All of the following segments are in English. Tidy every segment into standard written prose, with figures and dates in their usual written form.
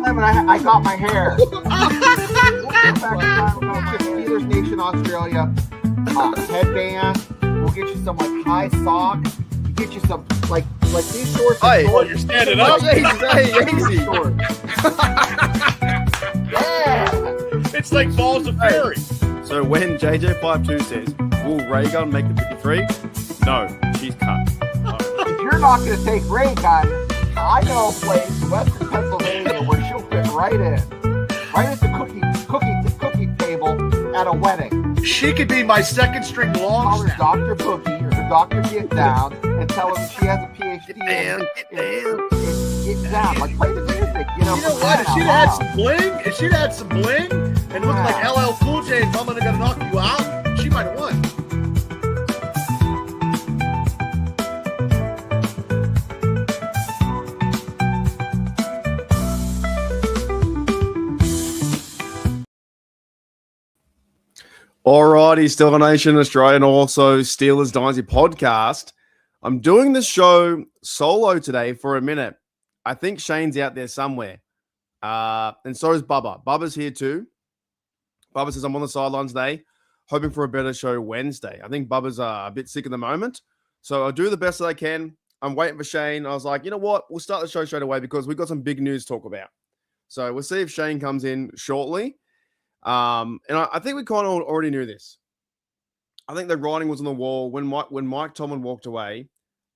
limit. I got my hair. Steelers Nation Australia headband. We'll get you some like high socks. Get you some like these shorts. Hey, you're standing up. Easy. Yeah. It's like balls of fairy. So when JJ52 says, will Ray Gun make the 53? No, she's cut. If you're not going to take Ray Gun, I know a place in Western Pennsylvania where she'll fit right in. Right at the cookie table at a wedding. She could be my second string long Call her snapper. Dr. Boogie or Dr. Get Down and tell her she has a PhD in Get Down. Like, play the music, You know what? If she'd had some bling and looked like LL Cool J and Mama Gonna Knock You Out, she might have won. Alrighty, Steeler Nation, Australia, and also Steelers Dynasty podcast. I'm doing this show solo today for a minute. I think Shane's out there somewhere. And so is Bubba. Bubba's here too. Bubba says I'm on the sidelines today, hoping for a better show Wednesday. I think Bubba's a bit sick at the moment. So I'll do the best that I can. I'm waiting for Shane. I was like, you know what? We'll start the show straight away because we've got some big news to talk about. So we'll see if Shane comes in shortly. And I think we kind of already knew this. I think the writing was on the wall when Mike Tomlin walked away.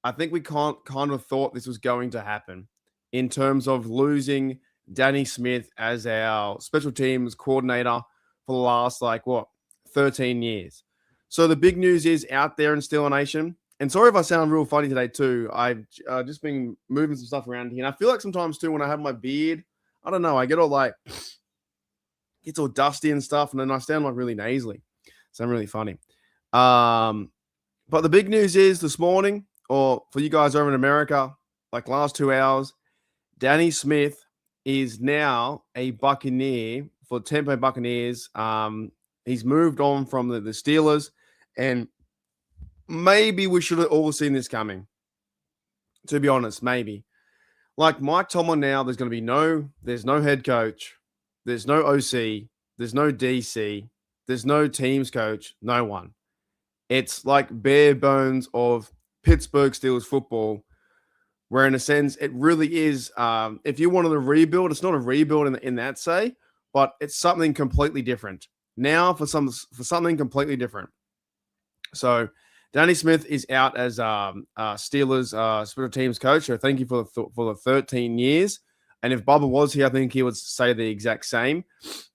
I think we kind of thought this was going to happen in terms of losing Danny Smith as our special teams coordinator for the last 13 years. So the big news is out there in Steeler Nation. And sorry if I sound real funny today too. I've just been moving some stuff around here, and I feel like sometimes too when I have my beard, I don't know, I get all gets all dusty and stuff, and then I sound really nasally. So I'm really funny. But the big news is this morning, or for you guys over in America, last 2 hours, Danny Smith is now a Buccaneer for Tampa Bay Buccaneers. He's moved on from the Steelers, and maybe we should have all seen this coming. To be honest, maybe. Mike Tomlin now, there's no head coach. There's no OC. There's no DC. There's no teams coach. No one. It's bare bones of Pittsburgh Steelers football, where in a sense it really is. If you wanted to rebuild, it's not a rebuild in that say, but it's something completely different now for something completely different. So Danny Smith is out as Steelers special teams coach. So thank you for the 13 years. And if Bubba was here, I think he would say the exact same.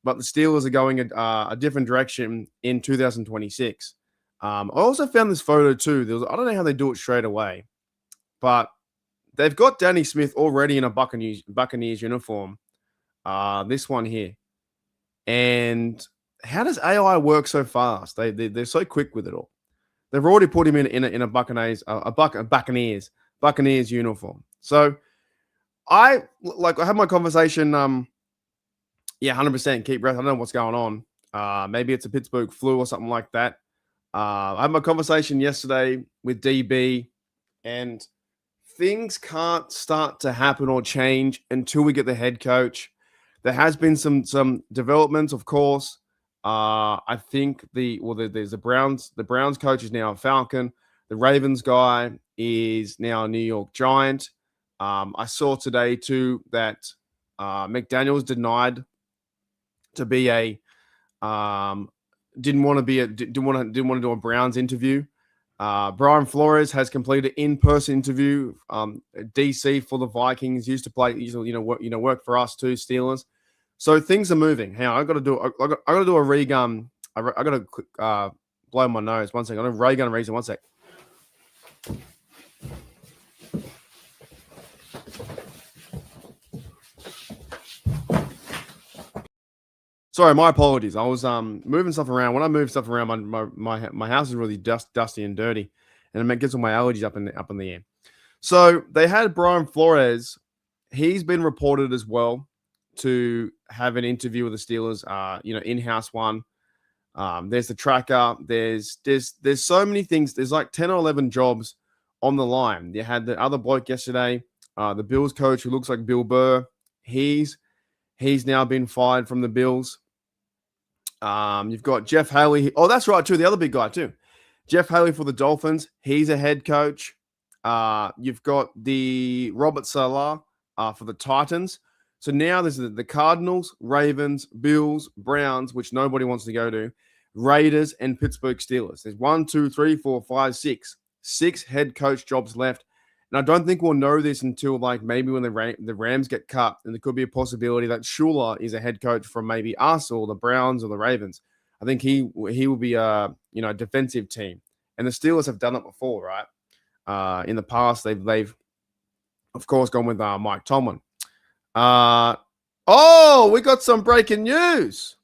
But the Steelers are going a different direction in 2026. I also found this photo too. I don't know how they do it straight away, but they've got Danny Smith already in a Buccaneers uniform. This one here. And how does AI work so fast? They're so quick with it all. They've already put him in a Buccaneers uniform. So I had my conversation. 100% keep breath. I don't know what's going on. Maybe it's a Pittsburgh flu or something like that. I had my conversation yesterday with DB, and things can't start to happen or change until we get the head coach. There has been some developments, of course. I think there's the Browns. The Browns coach is now a Falcon. The Ravens guy is now a New York Giant. I saw today too that McDaniels denied to be didn't want to do a Browns interview. Brian Flores has completed an in-person interview. DC for the Vikings used to work for us too, Steelers. So things are moving. Hang on, I got to do a re-gun. I got to blow my nose. 1 second. I'm going to ray gun reason. 1 sec. Sorry, my apologies. I was moving stuff around. When I move stuff around, my house is really dusty and dirty, and it gets all my allergies up in the air. So they had Brian Flores. He's been reported as well to have an interview with the Steelers. In-house one. There's the tracker. There's so many things. There's 10 or 11 jobs on the line. You had the other bloke yesterday, the Bills coach who looks like Bill Burr. He's He's now been fired from the Bills. You've got Jeff Haley. Oh, that's right, too. The other big guy, too. Jeff Haley for the Dolphins. He's a head coach. You've got the Robert Saleh for the Titans. So now there's the Cardinals, Ravens, Bills, Browns, which nobody wants to go to, Raiders, and Pittsburgh Steelers. There's 1, 2, 3, 4, 5, 6. 6 head coach jobs left. And I don't think we'll know this until like maybe when the Rams get cut, and there could be a possibility that Shula is a head coach from maybe us or the Browns or the Ravens. I think he will be a defensive team, and the Steelers have done it before, right? In the past, they've of course gone with Mike Tomlin. Oh, we got some breaking news.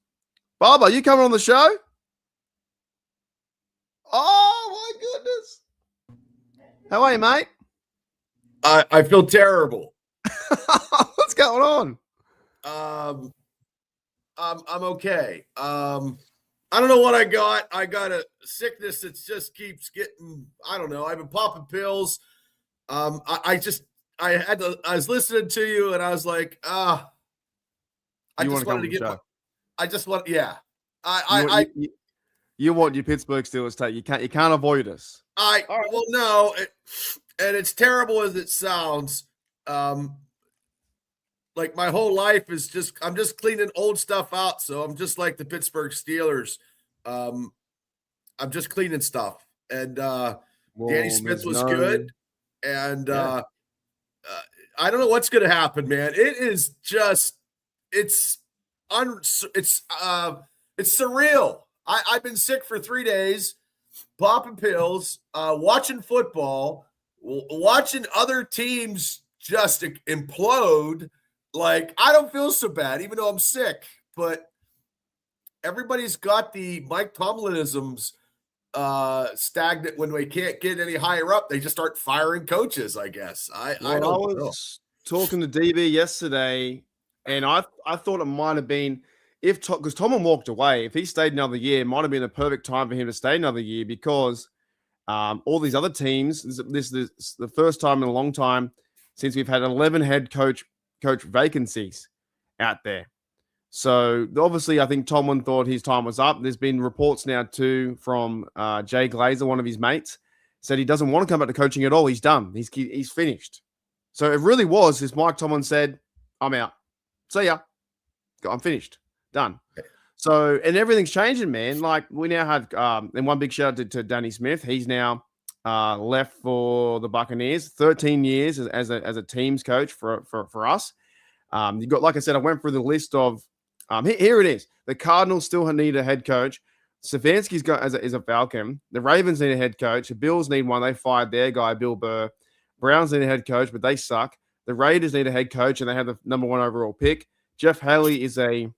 Bob, are you coming on the show? Oh my goodness! How are you, mate? I feel terrible. What's going on? I'm okay. I don't know what I got. I got a sickness that just keeps getting. I don't know. I've been popping pills. I was listening to you and I was like, I just wanted to get. I just want, yeah. You want your Pittsburgh Steelers take? You can't avoid us. Well, no. And it's terrible as it sounds. Like my whole life is I'm just cleaning old stuff out. So I'm just like the Pittsburgh Steelers. I'm just cleaning stuff. And Danny Smith was good. And I don't know what's going to happen, man. It is just, it's surreal. I've been sick for 3 days, popping pills, watching football, watching other teams just implode. Like, I don't feel so bad, even though I'm sick, but everybody's got the Mike Tomlinisms stagnant when they can't get any higher up. They just start firing coaches, I guess. I was talking to DB yesterday, and I thought it might have been because Tomlin walked away. If he stayed another year, it might have been the perfect time for him to stay another year because all these other teams, this is the first time in a long time since we've had 11 head coach vacancies out there. So obviously, I think Tomlin thought his time was up. There's been reports now too from Jay Glazer, one of his mates, said he doesn't want to come back to coaching at all. He's done. He's finished. So it really was as Mike Tomlin said, "I'm out. See ya. I'm finished. Done." So and everything's changing, man. Like we now have, and one big shout out to Danny Smith. He's now left for the Buccaneers. 13 years as a teams coach for us. You got, like I said, I went through the list of. Here it is. The Cardinals still need a head coach. Stefanski's got is a Falcon. The Ravens need a head coach. The Bills need one. They fired their guy, Bill Burr. Browns need a head coach, but they suck. The Raiders need a head coach, and they have the number 1 overall pick. Jeff Haley is a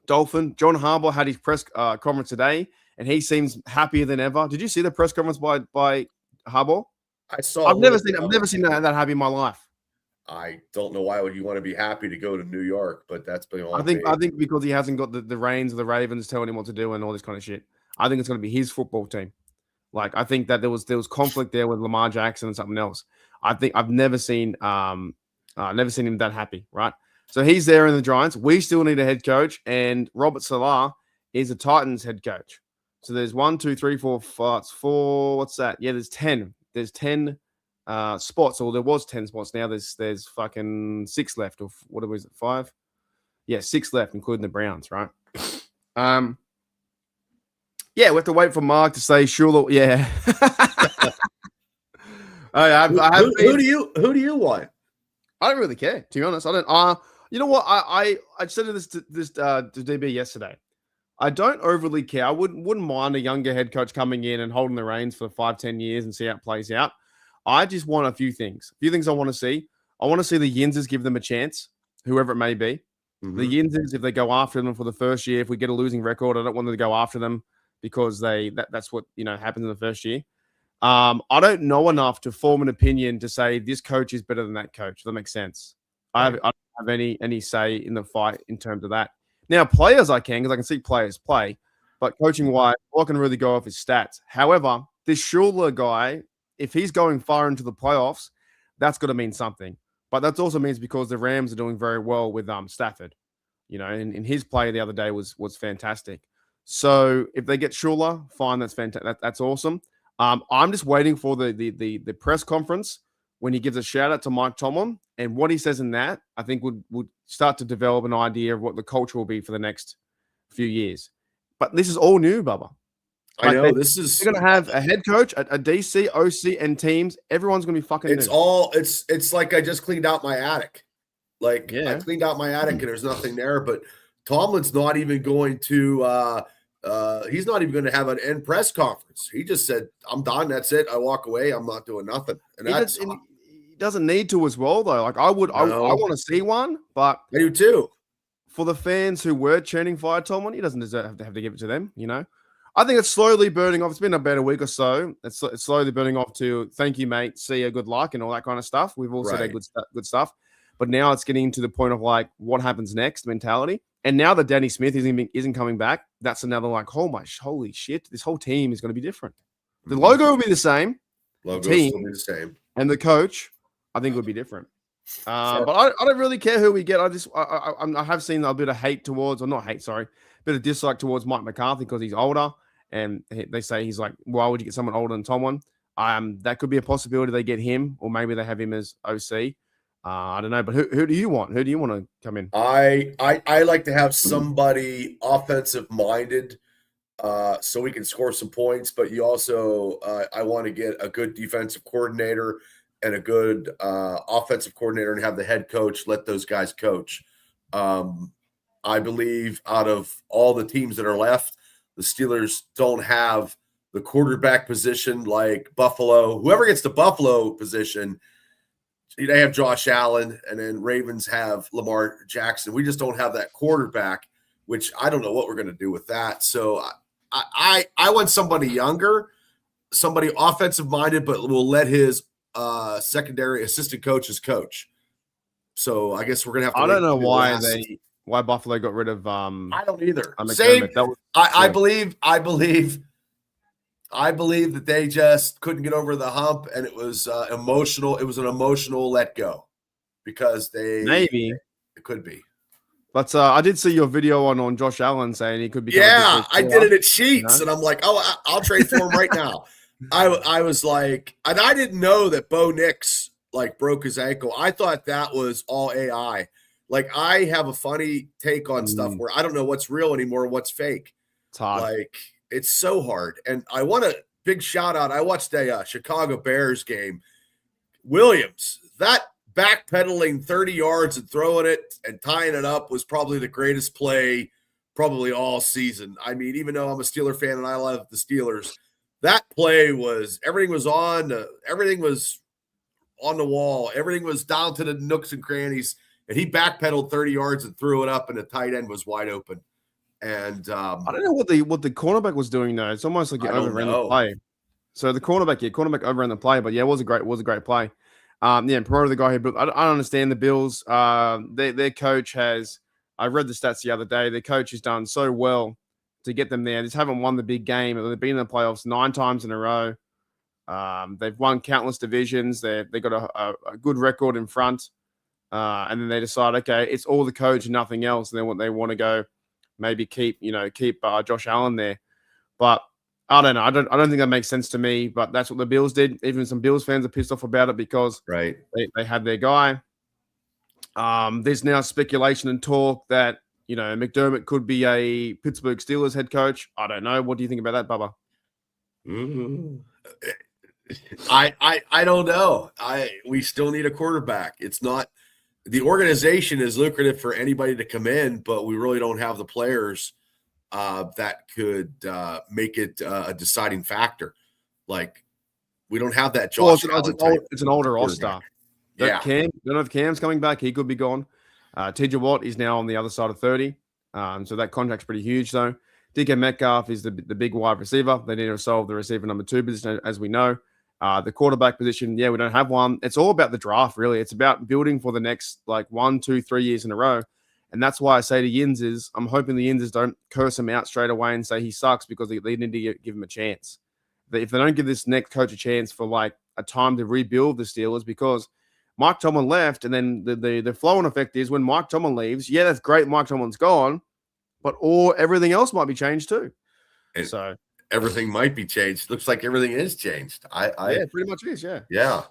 Dolphin. John Harbaugh had his press conference today, and he seems happier than ever. Did you see the press conference by Harbaugh? I saw. I've never seen that happy in my life. I don't know why would you want to be happy to go to New York, but that's been all. I think because he hasn't got the reins of the Ravens telling him what to do and all this kind of shit. I think it's going to be his football team. Like I think that there was conflict there with Lamar Jackson and something else. I think I've never seen him that happy, right? So he's there in the Giants. We still need a head coach, and Robert Saleh is a Titans head coach. So there's 1, 2, 3, 4, 5, 4. What's that? Yeah, there's 10. There's 10 spots, or there was 10 spots. Now there's fucking 6 left, or what was it, 5? Yeah, 6 left, including the Browns, right? Yeah, we have to wait for Mark to say Shula. Yeah. Who do you want? I don't really care, to be honest. I don't. You know what? I said this to DB yesterday. I don't overly care. I wouldn't mind a younger head coach coming in and holding the reins for 5-10 years and see how it plays out. I just want a few things. A few things I want to see. I want to see the Yinzers give them a chance, whoever it may be. Mm-hmm. The Yinzers, if they go after them for the first year, if we get a losing record, I don't want them to go after them because that's what happens in the first year. I don't know enough to form an opinion to say this coach is better than that coach. Does that make sense? Right. I don't have any say in the fight in terms of that. Now, players I can, because I can see players play, but coaching-wise, I can really go off his stats. However, this Shula guy, if he's going far into the playoffs, that's got to mean something. But that also means because the Rams are doing very well with Stafford, and his play the other day was fantastic. So if they get Schuler, fine, that's fantastic. That's awesome. I'm just waiting for the press conference when he gives a shout out to Mike Tomlin, and what he says in that, I think would start to develop an idea of what the culture will be for the next few years. But this is all new, Bubba. I know they're going to have a head coach, a DC, OC, and teams. Everyone's going to be fucking It's new. all it's like I just cleaned out my attic. Like Yeah. I cleaned out my attic and there's nothing there. But Tomlin's not even going to he's not even going to have an end press conference. He just said, I'm done. That's it. I walk away. I'm not doing nothing. And he doesn't need to as well, though. Like I want to see one, but I do too. For the fans who were chanting fire Tomlin, he doesn't deserve to have to give it to them, I think it's slowly burning off. It's been about a week or so. It's slowly burning off to thank you, mate, see you, good luck, and all that kind of stuff. We've all said our good stuff. But now it's getting to the point of like what happens next mentality. And now that Danny Smith isn't coming back, that's another like, holy shit, this whole team is going to be different. The logo will be the same. Logo will be the same. And the coach, I think, would be different. But I don't really care who we get. I have seen a bit of hate towards, or not hate, sorry, a bit of dislike towards Mike McCarthy because he's older. And they say he's like, why would you get someone older than Tomlin? That could be a possibility they get him, or maybe they have him as OC. I don't know, but who do you want? Who do you want to come in? I like to have somebody offensive minded, so we can score some points. But you also, I want to get a good defensive coordinator and a good offensive coordinator, and have the head coach let those guys coach. I believe out of all the teams that are left, the Steelers don't have the quarterback position like Buffalo. Whoever gets the Buffalo position, they have Josh Allen, and then Ravens have Lamar Jackson. We just don't have that quarterback, which I don't know what we're going to do with that. So I want somebody younger, somebody offensive-minded, but will let his secondary assistant coaches coach. So I guess we're going to have to. I don't know why Buffalo got rid of. I don't either. Same. I believe that they just couldn't get over the hump, and it was emotional. It was an emotional let go because maybe it could be. But I did see your video on Josh Allen saying he could be. Yeah, I did it at Sheets, and I'm like, oh, I'll trade for him right now. I was like, and I didn't know that Bo Nix like broke his ankle. I thought that was all AI. Like I have a funny take on stuff where I don't know what's real anymore, what's fake. It's hard. Like it's so hard. And I want a big shout out. I watched a Chicago Bears game. Williams, that backpedaling 30 yards and throwing it and tying it up was probably the greatest play probably all season. I mean, even though I'm a Steeler fan and I love the Steelers, that play was everything was on the wall. Everything was down to the nooks and crannies. And he backpedaled 30 yards and threw it up, and the tight end was wide open. And I don't know what the cornerback was doing though. It's almost like he overran the play. So the cornerback overran the play, but yeah, it was a great play. And promoted the guy who built. I don't understand the Bills. Their coach has. I read the stats the other day. Their coach has done so well to get them there. They just haven't won the big game. They've been in the playoffs 9 times in a row. They've won countless divisions. They got a good record in front. And then they decide, okay, it's all the coach and nothing else. And they want to go, maybe keep Josh Allen there. But I don't know. I don't think that makes sense to me. But that's what the Bills did. Even some Bills fans are pissed off about it because they had their guy. There's now speculation and talk that McDermott could be a Pittsburgh Steelers head coach. I don't know. What do you think about that, Bubba? Mm-hmm. I don't know. We still need a quarterback. It's not. The organization is lucrative for anybody to come in, but we really don't have the players that could make it a deciding factor. Like we don't have that. Josh it's an older roster. Yeah. Don't know if Cam's coming back. He could be gone. TJ Watt is now on the other side of 30. So that contract's pretty huge, though. DK Metcalf is the big wide receiver. They need to solve the receiver number 2 position, as we know. The quarterback position, we don't have one. It's all about the draft, really. It's about building for the next 1, 2, 3 years in a row. And that's why I say to Yinzers, I'm hoping the Yinzers don't curse him out straight away and say he sucks because they need to give him a chance. If they don't give this next coach a chance for a time to rebuild the Steelers, because Mike Tomlin left, and then the flow-on effect is when Mike Tomlin leaves, yeah, that's great. Mike Tomlin's gone, but everything else might be changed too. And so everything might be changed. Looks like everything is changed. Yeah, pretty much is. Yeah. Yeah.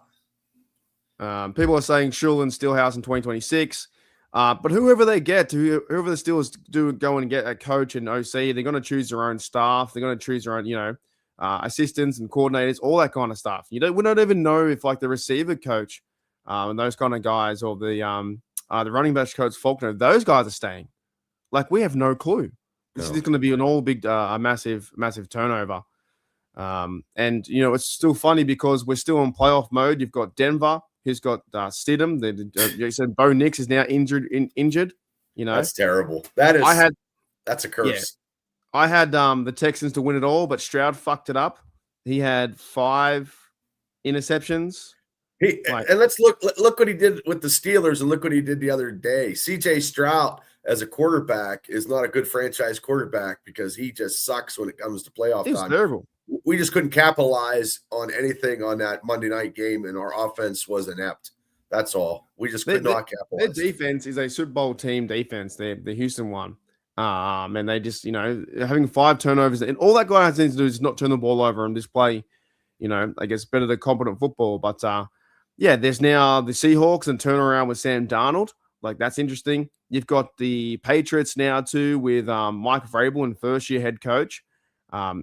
People are saying Shula and Steelhouse in 2026. But whoever they get, whoever the Steelers do go and get a coach and OC, they're going to choose their own staff. They're going to choose their own, assistants and coordinators, all that kind of stuff. We don't even know if like the receiver coach and those kind of guys, or the running back coach Faulkner, those guys are staying. Like, we have no clue. This is going to be an all big, massive turnover. And it's still funny because we're still in playoff mode. You've got Denver, who's got Stidham. You said Bo Nix is now injured. That's terrible. That's a curse. Yeah, I had the Texans to win it all, but Stroud fucked it up. He had 5 interceptions. And let's look what he did with the Steelers, and look what he did the other day. CJ Stroud as a quarterback is not a good franchise quarterback because he just sucks when it comes to playoff time. Terrible. We just couldn't capitalize on anything on that Monday night game, and our offense was inept. That's all. We just could not capitalize. Their defense is a Super Bowl team defense. The Houston one. And they just, having 5 turnovers, and all that guy has to do is not turn the ball over and just play, I guess better than competent football. But there's now the Seahawks and turnaround with Sam Darnold. Like, that's interesting. You've got the Patriots now too with Mike Vrabel and first-year head coach.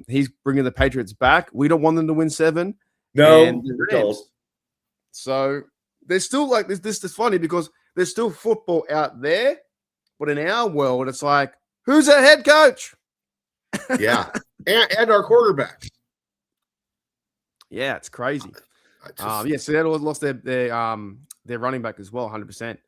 He's bringing the Patriots back. We don't want them to win 7. No. So there's still like this is funny because there's still football out there, but in our world, it's like, who's our head coach? Yeah, and our quarterback. Yeah, it's crazy. Seattle lost their running back as well, 100%.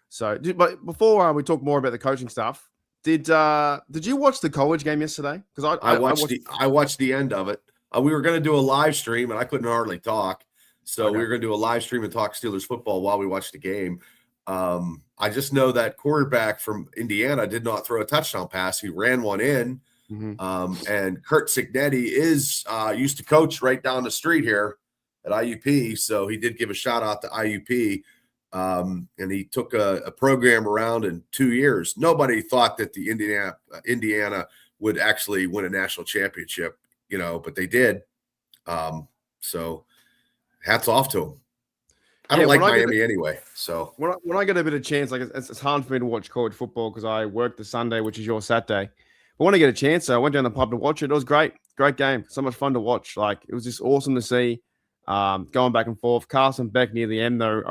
So, but before we talk more about the coaching stuff, did you watch the college game yesterday? Because I watched the end of it. We were going to do a live stream, and I couldn't hardly talk. So we were going to do a live stream and talk Steelers football while we watched the game. I just know that quarterback from Indiana did not throw a touchdown pass. He ran one in. Mm-hmm. And Kurt Cignetti is used to coach right down the street here at IUP. So he did give a shout out to IUP. And he took a program around in 2 years. Nobody thought that the Indiana would actually win a national championship, but they did. So hats off to him. I don't like Miami anyway. So when I get a bit of chance, like it's hard for me to watch college football because I work the Sunday, which is your Saturday. But when I get a chance, I went down the pub to watch it. It was great game. So much fun to watch. Like, it was just awesome to see. Going back and forth. Carson Beck near the end though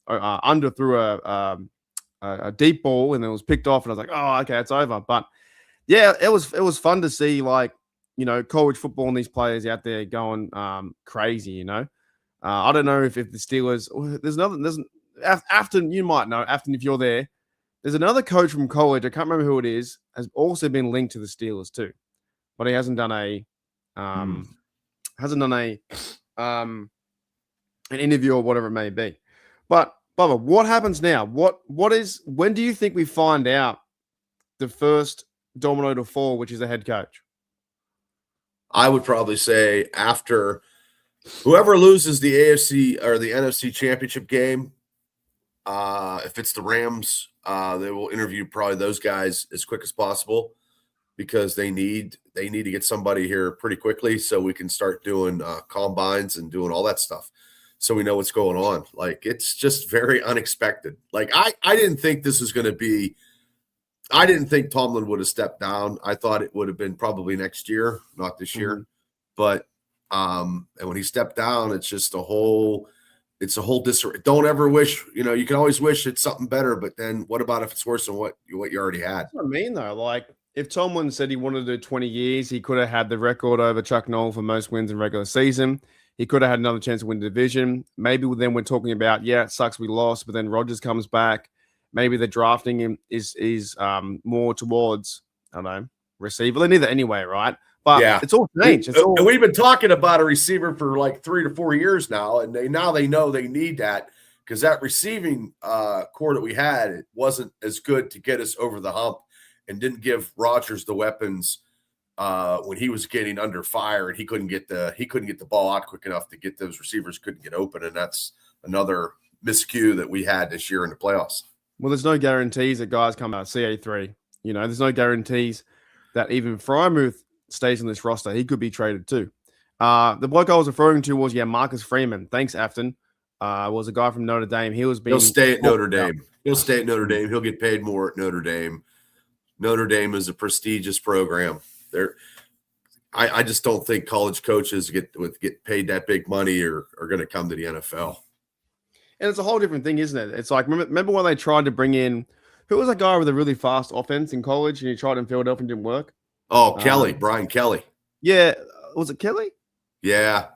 under threw a deep ball and it was picked off, and I was like, oh, okay, it's over. But yeah, it was fun to see, like, college football and these players out there going crazy. I don't know if the Steelers. Afton, you might know. Afton, if you're there's another coach from college. I can't remember who it is. Has also been linked to the Steelers too, but he hasn't done an interview or whatever it may be. But Bubba, what happens now? When do you think we find out the first domino to fall, which is the head coach? I would probably say after whoever loses the AFC or the NFC championship game, if it's the Rams, they will interview probably those guys as quick as possible because they need to get somebody here pretty quickly so we can start doing combines and doing all that stuff so we know what's going on. Like, it's just very unexpected. Like, I didn't think this was going to be – I didn't think Tomlin would have stepped down. I thought it would have been probably next year, not this year. Mm-hmm. But and when he stepped down, it's just a whole disarray. Don't ever wish, you can always wish it's something better, but then what about if it's worse than what you already had? That's what I mean, though. Like, if Tomlin said he wanted to do 20 years, he could have had the record over Chuck Noll for most wins in regular season. He could have had another chance to win the division. Maybe then we're talking about, it sucks we lost, but then Rodgers comes back. Maybe the drafting him is more towards, I don't know, receiver. They need that anyway, right? But it's all changed. And we've been talking about a receiver for like 3 to 4 years now, and they know they need that because that receiving core that we had, it wasn't as good to get us over the hump and didn't give Rodgers the weapons when he was getting under fire and he couldn't get the ball out quick enough to get those receivers couldn't get open, and that's another miscue that we had this year in the playoffs. Well, there's no guarantees that guys come out of CA3. There's no guarantees that even Frymuth stays on this roster. He could be traded too. The bloke I was referring to was, Marcus Freeman. Thanks, Afton. Was a guy from Notre Dame. He'll stay at Notre Dame. He'll stay at Notre Dame. He'll get paid more at Notre Dame. Notre Dame is a prestigious program. I just don't think college coaches get paid that big money are going to come to the NFL. And it's a whole different thing, isn't it? It's like, remember when they tried to bring in, who was a guy with a really fast offense in college and he tried in Philadelphia and didn't work? Oh, Kelly, Brian Kelly. Yeah. Was it Kelly? Yeah.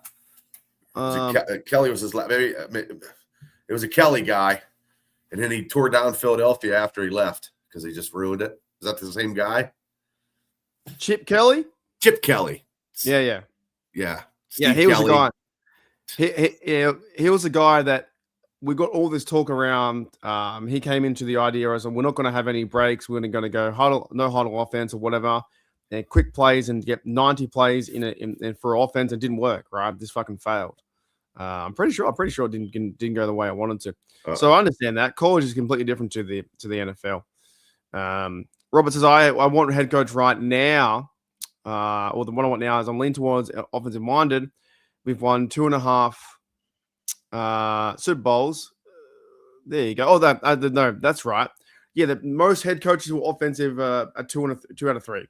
Kelly was his last. Maybe it was a Kelly guy. And then he tore down Philadelphia after he left because he just ruined it. Is that the same guy? Chip Kelly? Chip Kelly. Yeah. Steve He was Kelly. the guy. He was the guy that we got all this talk around. He came into the idea as we're not going to have any breaks. We're going to go no huddle offense or whatever, and quick plays and get 90 plays in for offense. It didn't work. Right, this fucking failed. I'm pretty sure it didn't go the way I wanted to. So I understand that college is completely different to the NFL. Robert says I want a head coach right now. Or the one I want now is I'm leaning towards offensive minded. We've won 2.5 Super Bowls. There you go. Oh, no, that's right. Yeah, the most head coaches who are offensive are 2 out of 3.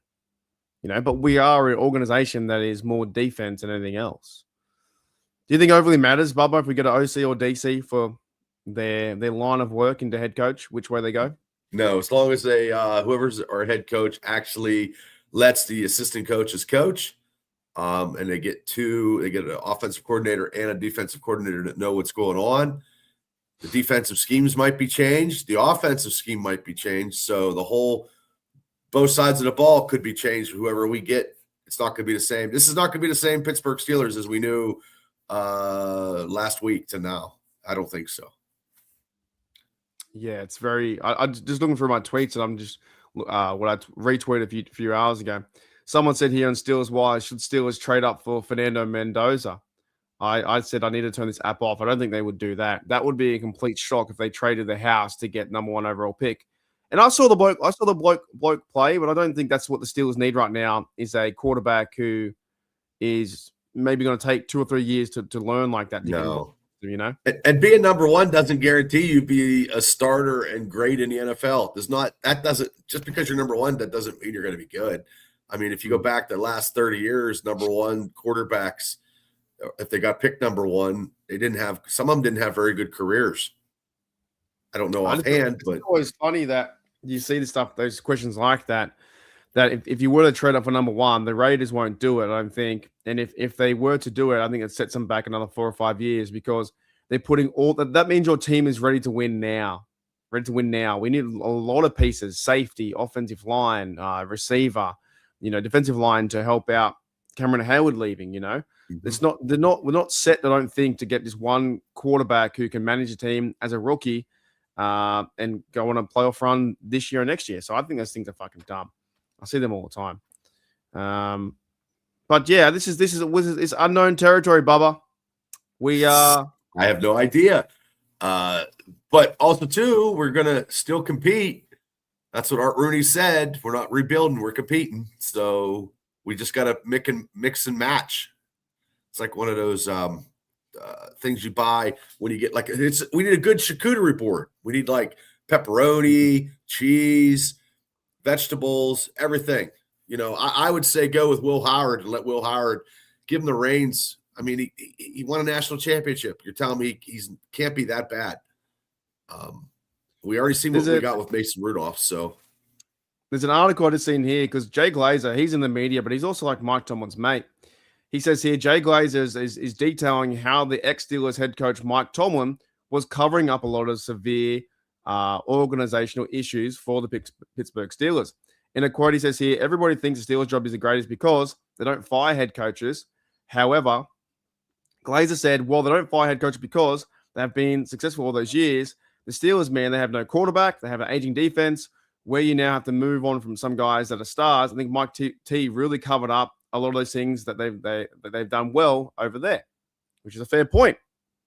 But we are an organization that is more defense than anything else. Do you think it overly matters, Bubba, if we get an OC or DC for their line of work into head coach, which way they go? No, as long as they whoever's our head coach actually lets the assistant coaches coach, and they get an offensive coordinator and a defensive coordinator that know what's going on. The defensive schemes might be changed. The offensive scheme might be changed. So both sides of the ball could be changed. Whoever we get, it's not going to be the same. This is not going to be the same Pittsburgh Steelers as we knew last week to now. I don't think so. Yeah, it's very. I'm just looking through my tweets, and I'm just what I retweeted a few hours ago. Someone said here on Steelers Wise, should Steelers trade up for Fernando Mendoza? I said I need to turn this app off. I don't think they would do that. That would be a complete shock if they traded the house to get number 1 overall pick. And I saw the bloke play, but I don't think that's what the Steelers need right now. Is a quarterback who is maybe going to take 2 or 3 years to learn like that. No. And being number 1 doesn't guarantee you be a starter and great in the NFL. Just because you're number 1, that doesn't mean you're going to be good. I mean, if you go back the last 30 years, number 1 quarterbacks, if they got picked number 1, some of them didn't have very good careers. I don't know offhand, but it's always funny that you see the stuff, those questions like that if you were to trade up for number 1, the Raiders won't do it, I don't think. And if they were to do it, I think it sets them back another 4 or 5 years because they're putting all that means your team is ready to win now. We need a lot of pieces: safety, offensive line, receiver, defensive line to help out Cameron Hayward leaving. Mm-hmm. We're not set, I don't think, to get this one quarterback who can manage a team as a rookie and go on a playoff run this year or next year. So I think those things are fucking dumb. I see them all the time. But yeah, this is unknown territory, Bubba. I have no idea. But also too, we're gonna still compete. That's what Art Rooney said. We're not rebuilding, we're competing. So we just gotta mix and match. It's like one of those things you buy when you get we need a good charcuterie board. We need like pepperoni, cheese, vegetables, everything. I would say go with Will Howard and let Will Howard give him the reins. I mean, he won a national championship. You're telling me he can't be that bad. We already seen what we got with Mason Rudolph. So there's an article I just seen here because Jay Glazer, he's in the media, but he's also like Mike Tomlin's mate. He says here, Jay Glazer is detailing how the ex-Steelers head coach Mike Tomlin was covering up a lot of severe organizational issues for the Pittsburgh Steelers. In a quote, he says here, everybody thinks the Steelers job is the greatest because they don't fire head coaches. However, Glazer said, well, they don't fire head coaches because they have been successful all those years. The Steelers, man, they have no quarterback. They have an aging defense where you now have to move on from some guys that are stars. I think Mike T really covered up a lot of those things that they've done well over there, which is a fair point.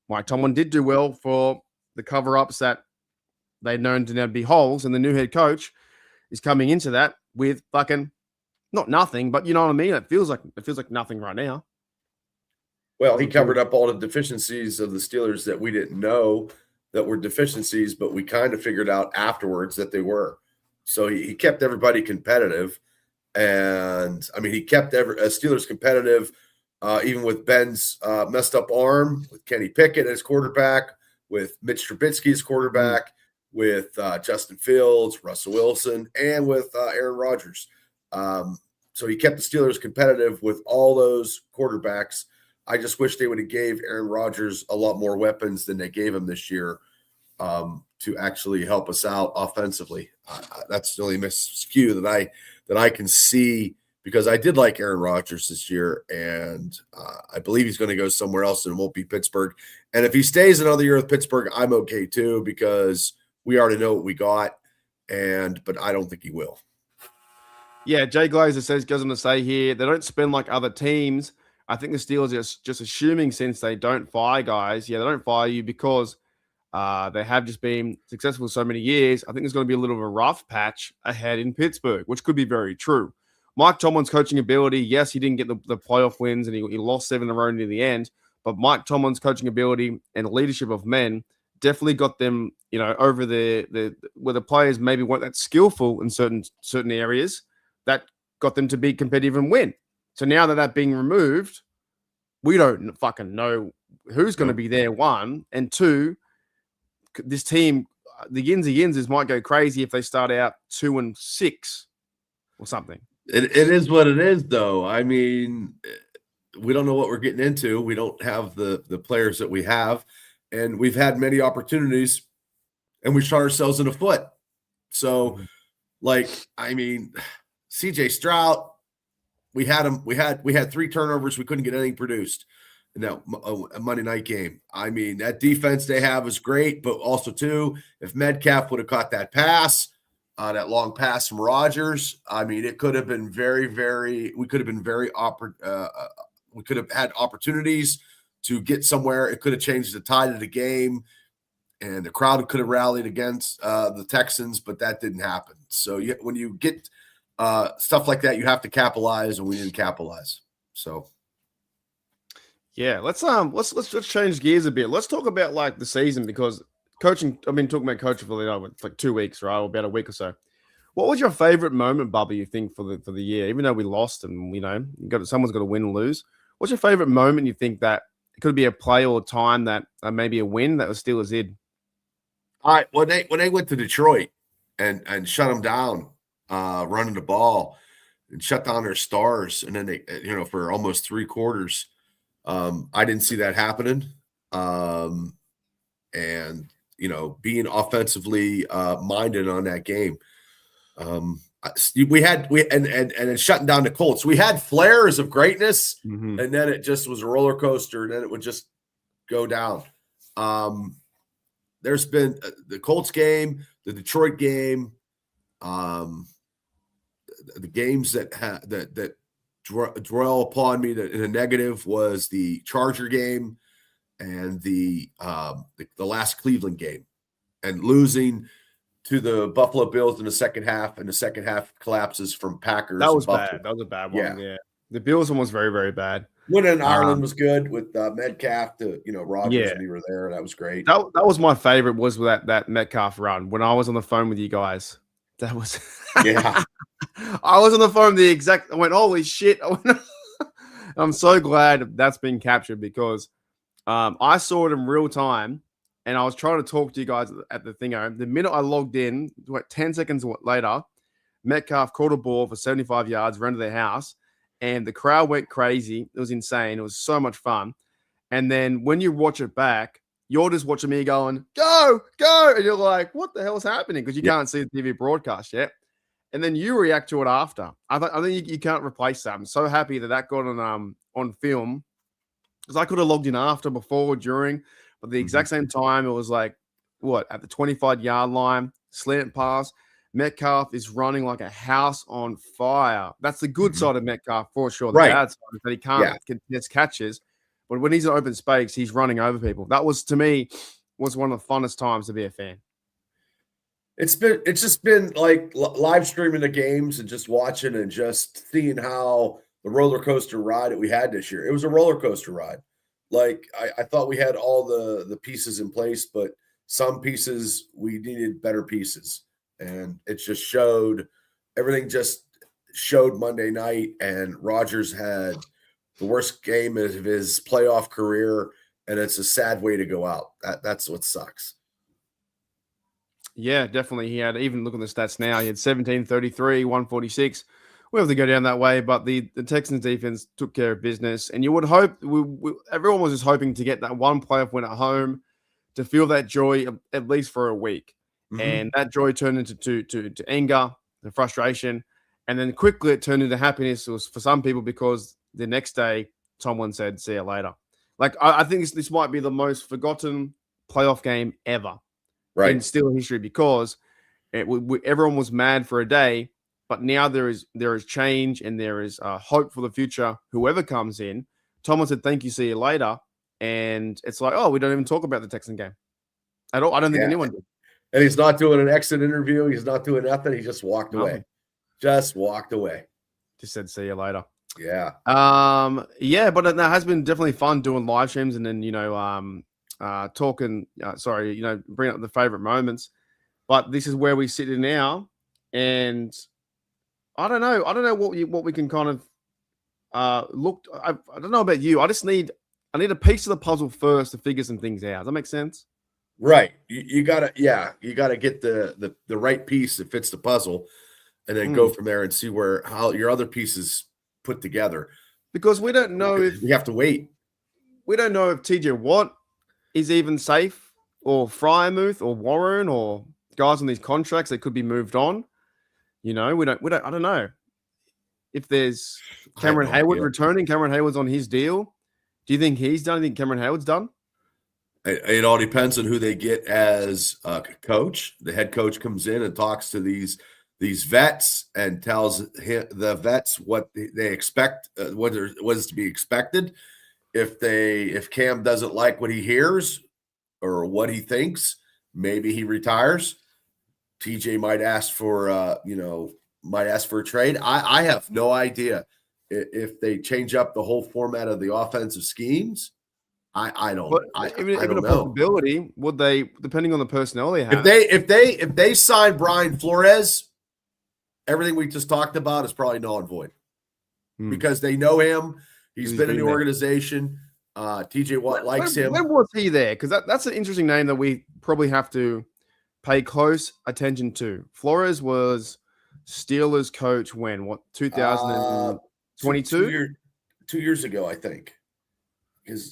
Mike Tomlin did do well for the cover-ups that they're known to now be holes, and the new head coach is coming into that with fucking not nothing, but you know what I mean? It feels like nothing right now. Well, he covered up all the deficiencies of the Steelers that we didn't know that were deficiencies, but we kind of figured out afterwards that they were. So he kept everybody competitive. And, I mean, he kept Steelers competitive even with Ben's messed up arm, with Kenny Pickett as quarterback, with Mitch Trubisky as quarterback, with Justin Fields, Russell Wilson, and with Aaron Rodgers. So he kept the Steelers competitive with all those quarterbacks. I just wish they would have gave Aaron Rodgers a lot more weapons than they gave him this year to actually help us out offensively. That's the only miscue that I can see, because I did like Aaron Rodgers this year, and I believe he's going to go somewhere else and it won't be Pittsburgh. And if he stays another year with Pittsburgh, I'm okay too, because we already know what we got, but I don't think he will. Yeah, Jay Glazer goes on to say here, they don't spend like other teams. I think the Steelers are just assuming, since they don't fire guys, they don't fire you because they have just been successful for so many years. I think there's going to be a little of a rough patch ahead in Pittsburgh, which could be very true. Mike Tomlin's coaching ability, yes, he didn't get the playoff wins and he lost 7 in a row near the end, but Mike Tomlin's coaching ability and leadership of men definitely got them, over the where the players maybe weren't that skillful in certain areas, that got them to be competitive and win. So now that that's being removed, we don't fucking know who's going to be there, one. And two, this team, the Yinzers might go crazy if they start out 2-6 or something. It is what it is, though. I mean, we don't know what we're getting into. We don't have the players that we have, and we've had many opportunities, and we shot ourselves in the foot. So, CJ Stroud, we had him. We had 3 turnovers. We couldn't get anything produced in that Monday night game. I mean, that defense they have is great, but also too, if Metcalf would have caught that pass, that long pass from Rodgers, I mean, it could have been very, very. We could have been we could have had opportunities to get somewhere. It could have changed the tide of the game, and the crowd could have rallied against the Texans, but that didn't happen. So when you get stuff like that, you have to capitalize, and we didn't capitalize. So, yeah, let's change gears a bit. Let's talk about like the season, because coaching. I've been talking about coaching for like 2 weeks, right, or about a week or so. What was your favorite moment, Bubba, you think for the year? Even though we lost, and someone's got to win or lose. What's your favorite moment you think that it could be a play or a time that maybe a win that was Steelers did? All right, when they went to Detroit and shut them down, running the ball and shut down their stars, and then they, for almost 3 quarters, I didn't see that happening. And being offensively minded on that game. And shutting down the Colts. We had flares of greatness, and then it just was a roller coaster, and then it would just go down. There's been the Colts game, the Detroit game, the games that dwell upon me in a negative was the Charger game and the last Cleveland game, and losing to the Buffalo Bills in the second half, and the second half collapses from Packers. That was bad. That was a bad one. Yeah. The Bills one was very, very bad. Winning in Ireland was good with Metcalf to Rodgers when you were there. That was great. That was my favorite, was that Metcalf run when I was on the phone with you guys. That was yeah. I was on the phone I went, holy shit. I'm so glad that's been captured, because I saw it in real time, and I was trying to talk to you guys at the thing. The minute I logged in, 10 seconds later, Metcalf caught a ball for 75 yards, ran to their house, and the crowd went crazy. It was insane. It was so much fun. And then when you watch it back, you're just watching me going, go, go. And you're like, what the hell is happening? Because you can't see the TV broadcast yet. And then you react to it after. I think you can't replace that. I'm so happy that got on film, because I could have logged in after, before, during, but the exact same time, it was like, at the 25-yard line, slant pass. Metcalf is running like a house on fire. That's the good side of Metcalf for sure. The bad side is that he can't contest catches. But when he's in open space, he's running over people. That was, to me, was one of the funnest times to be a fan. It's just been like live streaming the games and just watching and just seeing how the roller coaster ride that we had this year. It was a roller coaster ride. Like I thought we had all the pieces in place, but some pieces we needed better pieces. And it just showed, everything just showed Monday night, and Rodgers had the worst game of his playoff career, and it's a sad way to go out. That's what sucks. Yeah, definitely. He had, even look at the stats now, he had 17, 33, 146. We have to go down that way, but the Texans defense took care of business. And you would hope, everyone was just hoping to get that one playoff win at home, to feel that joy at least for a week. Mm-hmm. And that joy turned into to anger, the frustration. And then quickly it turned into happiness. It was for some people because the next day, Tomlin said, see you later. Like, I think this might be the most forgotten playoff game ever. Right. In Steelers history, because everyone was mad for a day, but now there is change and there is hope for the future. Whoever comes in, Tomlin said, "Thank you, see you later," and it's like, oh, we don't even talk about the Texan game at all. I don't think anyone did. And he's not doing an exit interview. He's not doing nothing. He just walked away. Just walked away. Just said, "See you later." Yeah. Yeah, but it has been definitely fun doing live streams and then talking, bring up the favorite moments. But this is where we sit in now, and I don't know what we can kind of look. I don't know about you. I need a piece of the puzzle first to figure some things out. Does that make sense? Right. You gotta get the right piece that fits the puzzle, and then go from there and see how your other pieces put together. Because we don't know if we have to wait. We don't know if TJ Watt is even safe, or Fryermuth, or Warren, or guys on these contracts that could be moved on. We don't. I don't know if there's Cameron Hayward returning. Cameron Hayward's on his deal. Do you think he's done? Do you think Cameron Hayward's done? It all depends on who they get as a coach. The head coach comes in and talks to these vets and tells the vets what they expect, what is to be expected. If Cam doesn't like what he hears or what he thinks, maybe he retires. TJ might ask for a trade. I have no idea if they change up the whole format of the offensive schemes. I don't. Even a possibility. Would they, depending on the personnel they have? If they sign Brian Flores, everything we just talked about is probably null and void because they know him. He's been in the organization. TJ Watt likes him. When was he there? Because that's an interesting name that we probably have to pay close attention to. Flores was Steelers coach when? What, 2022? 2 years ago, I think.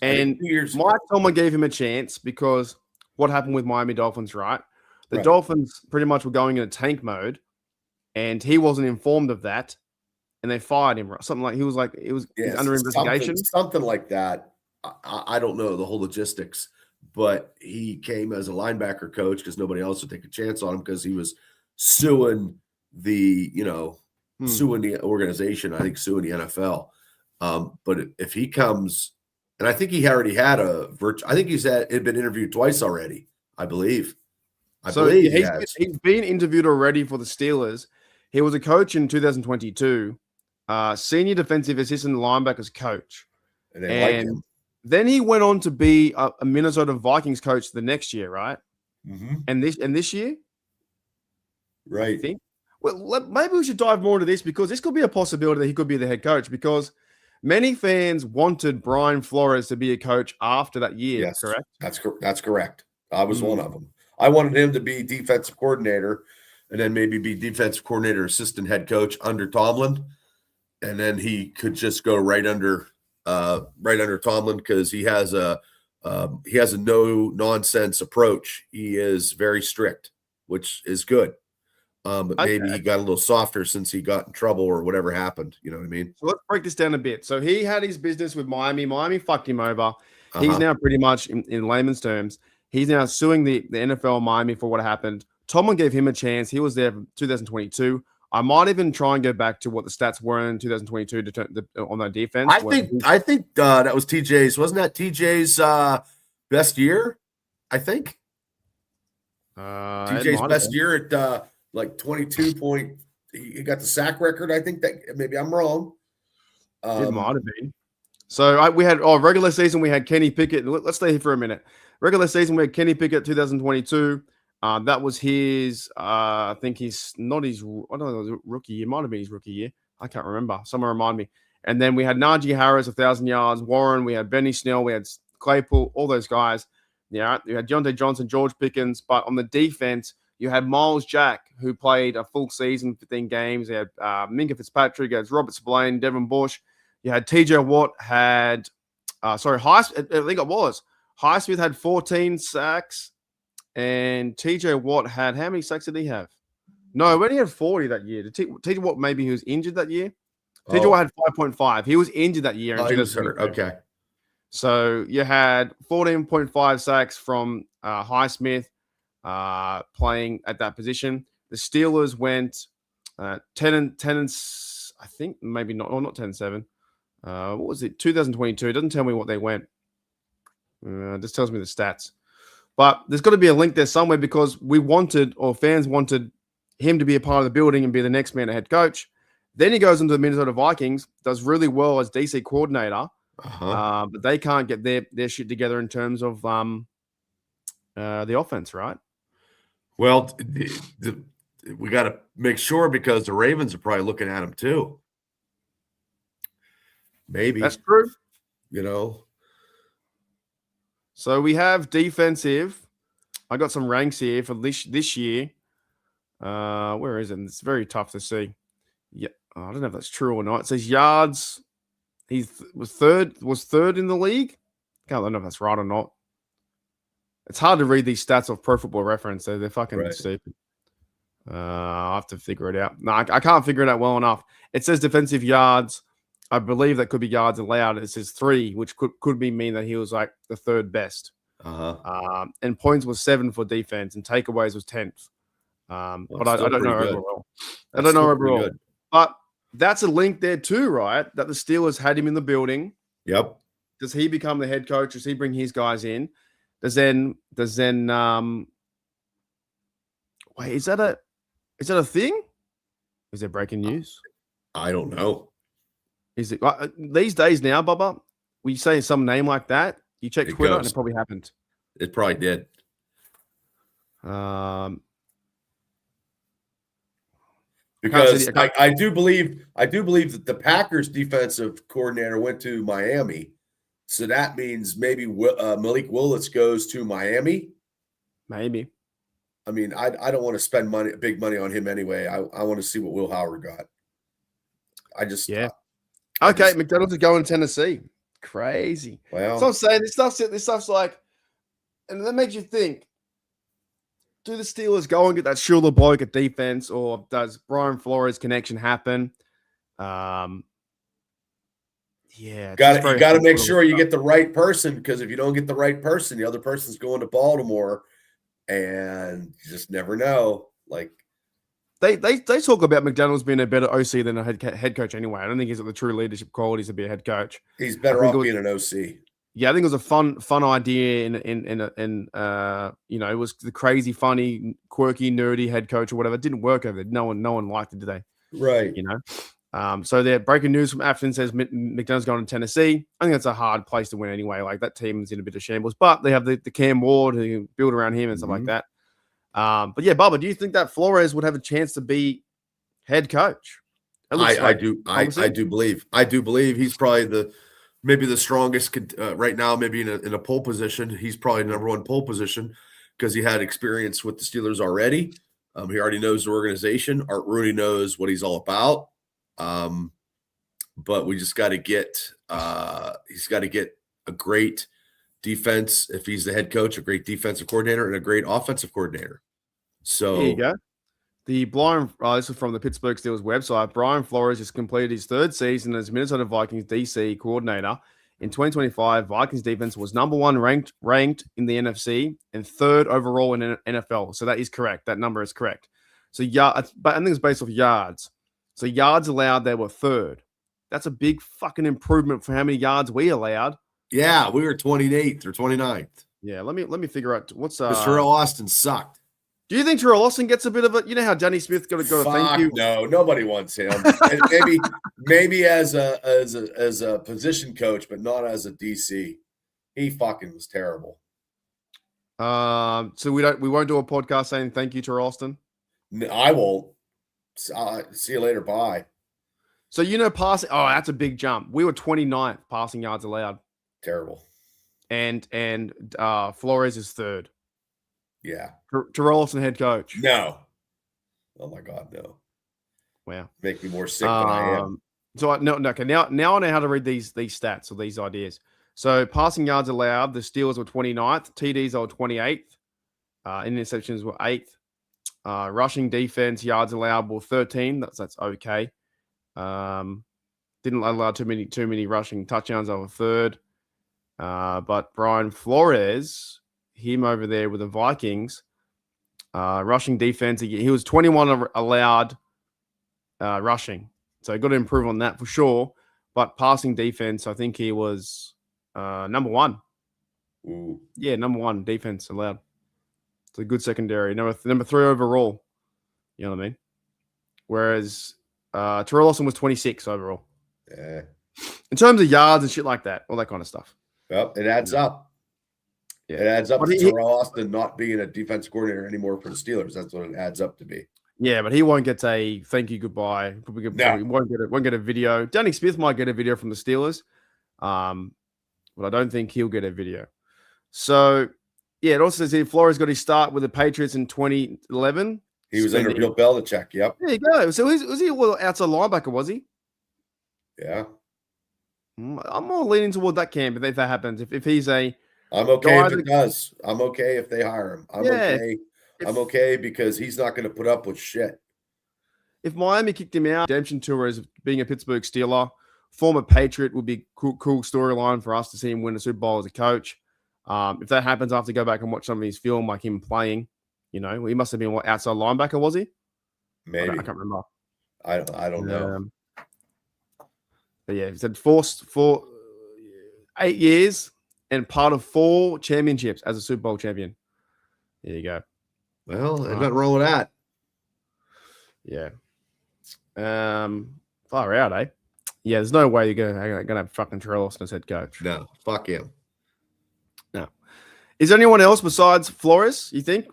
And 2 years Mike Tomlin gave him a chance because what happened with Miami Dolphins, right? The Dolphins pretty much were going in a tank mode, and he wasn't informed of that, and they fired him. Something like he's under investigation. Something like that. I don't know the whole logistics, but he came as a linebacker coach because nobody else would take a chance on him because he was suing the organization. I think suing the NFL. But if he comes, and I think he already had I think he's been interviewed twice already. I believe. He's been interviewed already for the Steelers. He was a coach in 2022, senior defensive assistant linebackers coach. And they liked him. Then he went on to be a Minnesota Vikings coach the next year, right? Mm-hmm. And this year, right? I think. Well, maybe we should dive more into this because this could be a possibility that he could be the head coach because many fans wanted Brian Flores to be a coach after that year. Yes, correct? That's correct. I was one of them. I wanted him to be defensive coordinator and then maybe be defensive coordinator, assistant head coach under Tomlin. And then he could just go right under Tomlin because he has a no nonsense approach. He is very strict, which is good. But maybe he got a little softer since he got in trouble or whatever happened. You know what I mean? So let's break this down a bit. So he had his business with Miami. Miami fucked him over. He's now pretty much, in layman's terms, he's now suing the NFL Miami for what happened. Tomlin gave him a chance. He was there for 2022. I might even try and go back to what the stats were in 2022 on that defense. I think that was TJ's. Wasn't that TJ's best year? I think. TJ's best year at like 22 point. He got the sack record. I think that maybe I'm wrong. It might have been. So we had regular season. We had Kenny Pickett. Let's stay here for a minute. Regular season, we had Kenny Pickett 2022. That was his. I think he's not his. I don't know, rookie year. Might have been his rookie year. I can't remember. Someone remind me. And then we had Najee Harris 1,000 yards. Warren. We had Benny Snell. We had Claypool. All those guys. Yeah, you had Deontay Johnson, George Pickens. But on the defense, you had Miles Jack, who played a full season, 15 games. You had Minka Fitzpatrick. You had Robert Spillane, Devin Bush. You had TJ Watt. I think it was. Highsmith had 14 sacks. And TJ Watt had, how many sacks did he have? No, he only had 40 that year. TJ Watt, maybe he was injured that year. TJ Watt had 5.5. He was injured that year. He was hurt. Okay. So you had 14.5 sacks from Highsmith playing at that position. The Steelers went 10 and I think maybe not, or not 10-7. What was it? 2022. It doesn't tell me what they went. It just tells me the stats. But there's got to be a link there somewhere because fans wanted him to be a part of the building and be the next man a head coach. Then he goes into the Minnesota Vikings, does really well as DC coordinator. But they can't get their shit together in terms of the offense, right? Well, we got to make sure because the Ravens are probably looking at him too. Maybe that's true. So we have defensive. I got some ranks here for this year. Where is it? It's very tough to see. Yeah, I don't know if that's true or not. It says yards. He was third in the league. I don't know if that's right or not. It's hard to read these stats off Pro Football Reference. They're fucking stupid. I'll have to figure it out. No, I can't figure it out well enough. It says defensive yards. I believe that could be yards allowed. It says 3, which could mean that he was like the third best. And points was 7 for defense, and takeaways was 10th. But I don't know overall. I don't know overall. But that's a link there too, right? That the Steelers had him in the building. Yep. Does he become the head coach? Does he bring his guys in? Wait, is that a thing? Is there breaking news? I don't know. Is it these days now, Bubba? When you say some name like that, you check Twitter and it probably happened. It probably did. Because I do believe that the Packers defensive coordinator went to Miami. So that means maybe Malik Willis goes to Miami. Maybe. I mean, I don't want to spend big money on him anyway. I want to see what Will Howard got. McDonald's is going to Tennessee. Crazy. Well, so I'm saying this stuff's like, and that makes you think. Do the Steelers go and get that Shula bloke at defense, or does Brian Flores connection happen? You got to make sure you get the right person, because if you don't get the right person, the other person's going to Baltimore, and you just never know. Like they talk about McDonald's being a better OC than a head coach anyway. I don't think he's got the true leadership qualities to be a head coach. He's better off being an OC. Yeah, I think it was a fun idea in it was the crazy, funny, quirky, nerdy head coach or whatever. It didn't work over there. No one liked it, did they? Right. So they're breaking news from Afton says McDonald's going to Tennessee. I think that's a hard place to win anyway. Like that team's in a bit of shambles, but they have the Cam Ward who build around him and stuff like that. But yeah, Bubba, do you think that Flores would have a chance to be head coach? I do believe he's probably maybe the strongest right now, maybe in a pole position. He's probably number one pole position because he had experience with the Steelers already. He already knows the organization. Art Rooney knows what he's all about. But we just got to get he's got to get a great defense if he's the head coach, a great defensive coordinator, and a great offensive coordinator. So there you go. This is from the Pittsburgh Steelers website. Brian Flores has completed his third season as Minnesota Vikings DC coordinator. In 2025, Vikings defense was number 1 ranked in the NFC and 3rd overall in NFL. So that is correct. That number is correct. So but I think it's based off yards. So yards allowed, they were 3rd. That's a big fucking improvement for how many yards we allowed. Yeah, we were 28th or 29th. Yeah, let me figure out what's Terrell Austin sucked. Do you think Terrell Austin gets a bit of a? You know how Danny Smith got a thank you. No, nobody wants him. And maybe as a position coach, but not as a DC. He fucking was terrible. So we won't do a podcast saying thank you to Austin. No, I won't. See you later. Bye. So passing. Oh, that's a big jump. We were 29th passing yards allowed. Terrible. And Flores is third. Yeah. Terrell Austin, head coach. No. Oh my God, no. Wow. Make me more sick than I am. So okay. Now I know how to read these stats or these ideas. So passing yards allowed, the Steelers were 29th, TDs were 28th, interceptions were 8th. Rushing defense yards allowed were 13. That's okay. Didn't allow too many rushing touchdowns over third. But Brian Flores, him over there with the Vikings, rushing defense, he was 21 allowed rushing. So got to improve on that for sure. But passing defense, I think he was number 1. Ooh. Yeah, number 1 defense allowed. It's a good secondary. Number 3 overall. You know what I mean? Whereas Terrell Austin was 26 overall. Yeah. In terms of yards and shit like that, all that kind of stuff. Well, it adds up. Yeah. It adds up to Terrell Austin not being a defense coordinator anymore for the Steelers. That's what it adds up to be. Yeah, but he won't get a thank you, goodbye. Probably won't get a video. Danny Smith might get a video from the Steelers, but I don't think he'll get a video. So, yeah, it also says here Flores got his start with the Patriots in 2011. He was under Bill Belichick. Yep. There you go. So was he outside linebacker? Was he? Yeah. I'm more leaning toward that camp if that happens. If he's a, I'm okay if it does. I'm okay if they hire him. Okay. I'm okay because he's not going to put up with shit. If Miami kicked him out, redemption tour as being a Pittsburgh Steeler, former Patriot would be cool storyline for us to see him win a Super Bowl as a coach. If that happens, I have to go back and watch some of his film, like him playing. He must have been outside linebacker, was he? Maybe. I can't remember. I don't know. But yeah, he said for 8 years and part of 4 championships as a Super Bowl champion. There you go. Well, there's nothing wrong with that. Yeah. Far out, eh? Yeah, there's no way you're gonna have fucking Terrell Austin as head coach. No, fuck him. No. Is there anyone else besides Flores, you think?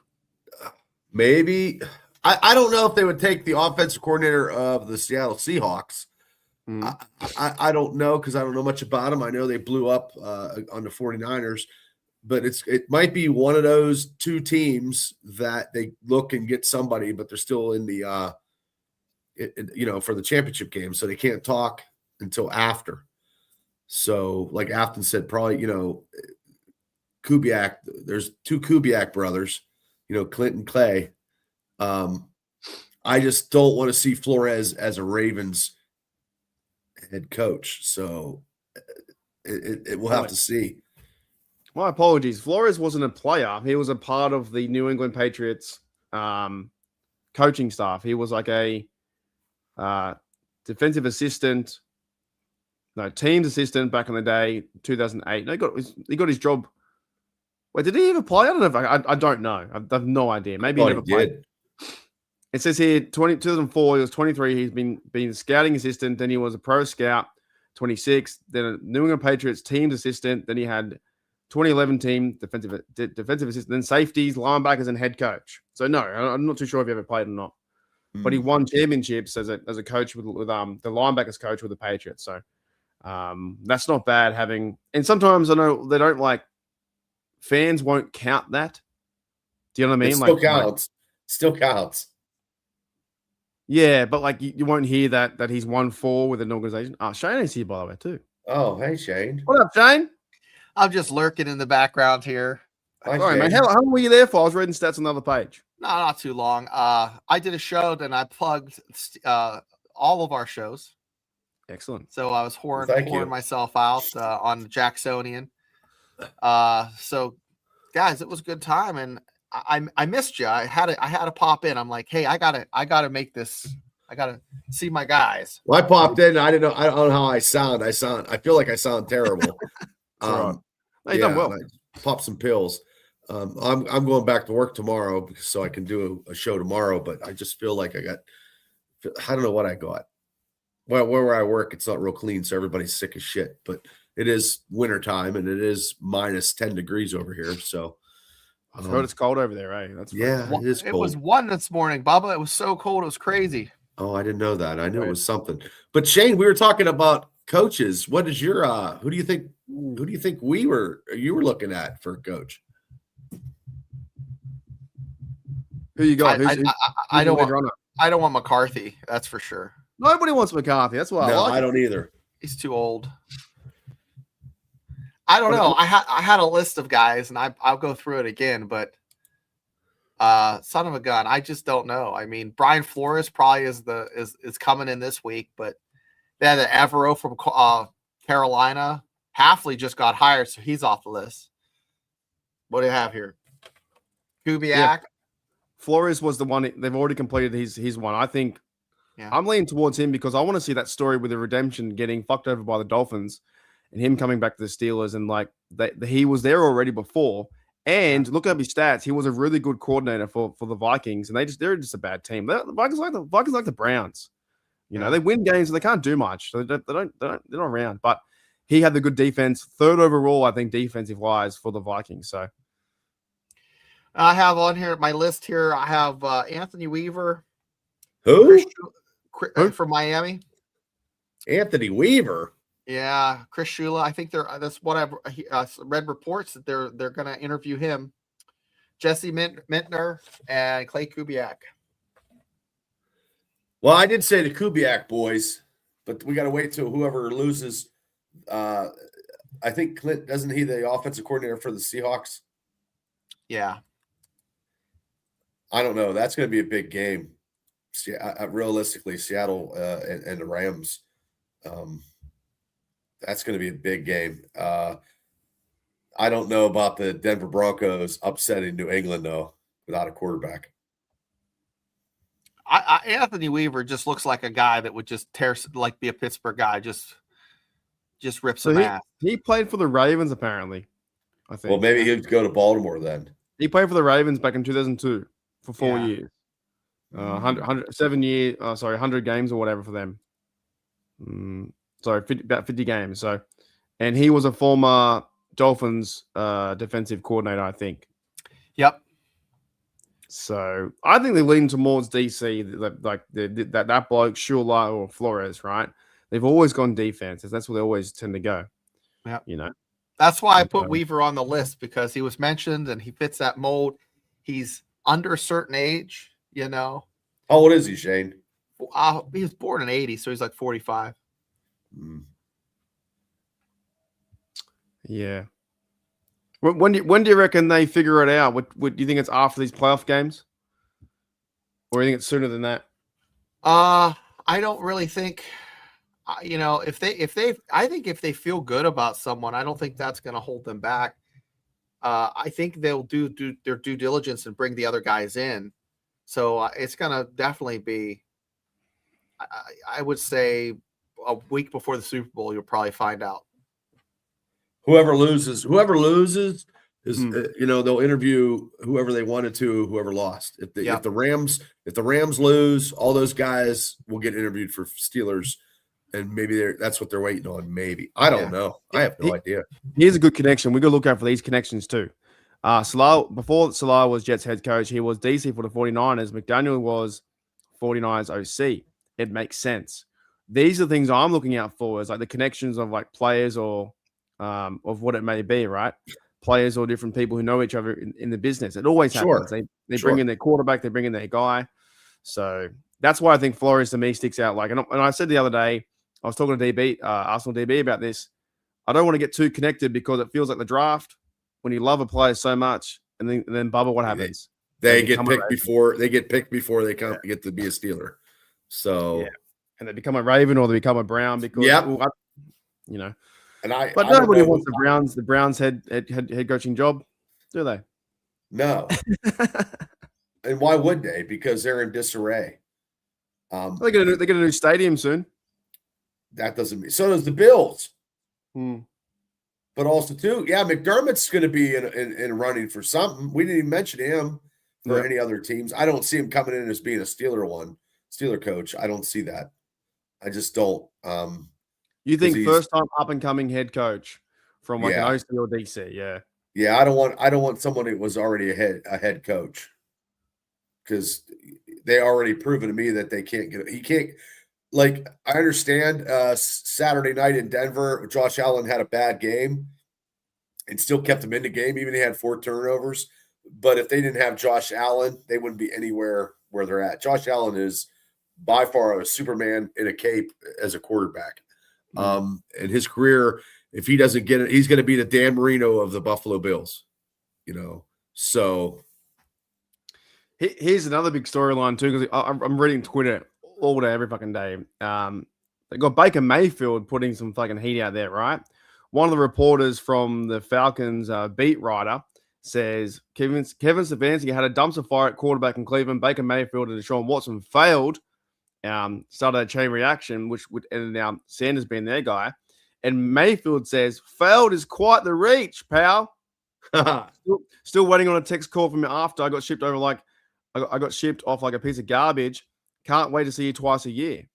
Maybe. I don't know if they would take the offensive coordinator of the Seattle Seahawks. I don't know because I don't know much about them. I know they blew up on the 49ers. But it might be one of those 2 teams that they look and get somebody, but they're still in the for the championship game, so they can't talk until after. So, like Afton said, probably Kubiak. There's 2 Kubiak brothers, Clint and Clay. I just don't want to see Flores as a Ravens head coach. So it we'll have to see. My apologies. Flores wasn't a player. He was a part of the New England Patriots coaching staff. He was like a defensive assistant, teams assistant back in the day, 2008. No, he got his job. Wait, did he ever play? I don't know. I don't know. I have no idea. Maybe he never played. It says here, 2004, he was 23. He's been scouting assistant. Then he was a pro scout, 26. Then a New England Patriots teams assistant. Then he had 2011 team defensive assistant, then safeties, linebackers, and head coach. So no, I'm not too sure if he ever played or not. But he won championships as a coach with the linebackers coach with the Patriots. So that's not bad having. And sometimes I know they don't fans won't count that. Do you know what I mean? It still counts. Still counts. Yeah, but you won't hear that he's won 4 with an organization. Shane is here by the way too. Oh, hey Shane. What up, Shane? I'm just lurking in the background here. All right, man. How long were you there for? I was reading stats on the other page. No, not too long. I did a show, and I plugged all of our shows. Excellent. So I was pouring myself out on the Jacksonian. So, guys, it was a good time, and I missed you. I had to pop in. I'm like, hey, I gotta make this. I gotta see my guys. Well, I popped in. I don't know how I sound. I feel like I sound terrible. Right. No, you done well. Pop some pills. I'm going back to work tomorrow so I can do a show tomorrow, but I just feel like I don't know what I got. Well, where I work, it's not real clean, so everybody's sick as shit. But it is wintertime, and it is minus 10 degrees over here. So I've heard it's cold over there, right? That's yeah, it is cold. It was 1 this morning, Bubba. It was so cold, it was crazy. Oh, I didn't know that. I knew it was something. But Shane, we were talking about coaches. What is your who do you think you were looking at for a coach? Who you got? I don't want McCarthy. That's for sure. Nobody wants McCarthy. That's why I don't either. He's too old. I don't know. I had a list of guys, and I'll go through it again, but son of a gun, I just don't know. I mean, Brian Flores probably is coming in this week, but they had Evero from Carolina. Halfley just got hired, so he's off the list. What do you have here? Kubiak. Yeah. Flores was the one. They've already completed his one. I think I'm leaning towards him because I want to see that story with the redemption getting fucked over by the Dolphins and him coming back to the Steelers. And like he was there already before. And look at his stats. He was a really good coordinator for the Vikings, and they're just a bad team. The Vikings like the Browns. You know, they win games and they can't do much. So they're not around. But he had the good defense, third overall, I think, defensive wise for the Vikings. So I have on here my list here. I have Anthony Weaver. Who? From Miami. Anthony Weaver. Yeah, Chris Shula. I think that's what I've read reports that they're going to interview him. Jesse Mintner and Clay Kubiak. Well, I did say the Kubiak boys, but we got to wait till whoever loses. I think Clint, doesn't he the offensive coordinator for the Seahawks? Yeah. I don't know. That's going to be a big game. Realistically, Seattle and the Rams. That's going to be a big game. I don't know about the Denver Broncos upsetting New England, though, without a quarterback. Anthony Weaver just looks like a guy that would just be a Pittsburgh guy, just rip some ass. He played for the Ravens, apparently, I think. Well, maybe he'd go to Baltimore then. He played for the Ravens back in 2002 for 4 years. 100 games or whatever for them. About 50 games. So, and he was a former Dolphins defensive coordinator, I think. Yep. So I think they lean towards DC, like that bloke Shula or Flores, right? They've always gone defenses. That's where they always tend to go. Yeah, you know. That's why I put Weaver on the list because he was mentioned and he fits that mold. He's under a certain age, you know. How old is he, Shane? He was born in 80, so he's like 45. Yeah. When do you reckon they figure it out? What do you think it's after these playoff games, or do you think it's sooner than that? I don't really think. You know, I think if they feel good about someone, I don't think that's going to hold them back. I think they'll do their due diligence and bring the other guys in. So it's going to definitely be. I would say a week before the Super Bowl, you'll probably find out. Whoever loses is they'll interview whoever they wanted to, whoever lost. If the Rams lose, all those guys will get interviewed for Steelers, and maybe that's what they're waiting on. Maybe I don't know. I have no idea. Here's a good connection. We got to look out for these connections too. Before Salah was Jets head coach, he was DC for the 49ers. McDaniel was 49ers OC. It makes sense. These are things I'm looking out for, is like the connections of like players or of what it may be, right? Players or different people who know each other in the business. It always happens. They bring in their quarterback, they bring in their guy. So that's why I think Flores to me sticks out. Like, and I said the other day, I was talking to Arsenal DB about this. I don't want to get too connected because it feels like the draft when you love a player so much, and then Bubba, what happens? They get picked before they get to be a Steeler. So and they become a Raven or they become a Brown because you know. But nobody wants the Browns head coaching job, do they? No. And why would they? Because they're in disarray. They're gonna do a new stadium soon. That doesn't mean so does the Bills. But also too, yeah, McDermott's going to be in running for something. We didn't even mention him for any other teams. I don't see him coming in as being a Steeler coach. I don't see that. I just don't. You think first time up and coming head coach from like an OC or DC? Yeah. Yeah, I don't want someone who was already a head coach, because they already proven to me that they can't get. He can't. Like, I understand Saturday night in Denver, Josh Allen had a bad game and still kept him in the game, even he had 4 turnovers. But if they didn't have Josh Allen, they wouldn't be anywhere where they're at. Josh Allen is by far a Superman in a cape as a quarterback. And his career, if he doesn't get it, he's going to be the Dan Marino of the Buffalo Bills, So here's another big storyline too, because I'm reading Twitter all day, every fucking day. They got Baker Mayfield putting some fucking heat out there, right? One of the reporters from the Falcons beat writer says Kevin Stefanski had a dumpster fire at quarterback in Cleveland. Baker Mayfield and Deshaun Watson failed. Started a chain reaction, which would end now Sanders being their guy. And Mayfield says, failed is quite the reach, pal. Still waiting on a text call from me after I got shipped over I got shipped off like a piece of garbage. Can't wait to see you twice a year.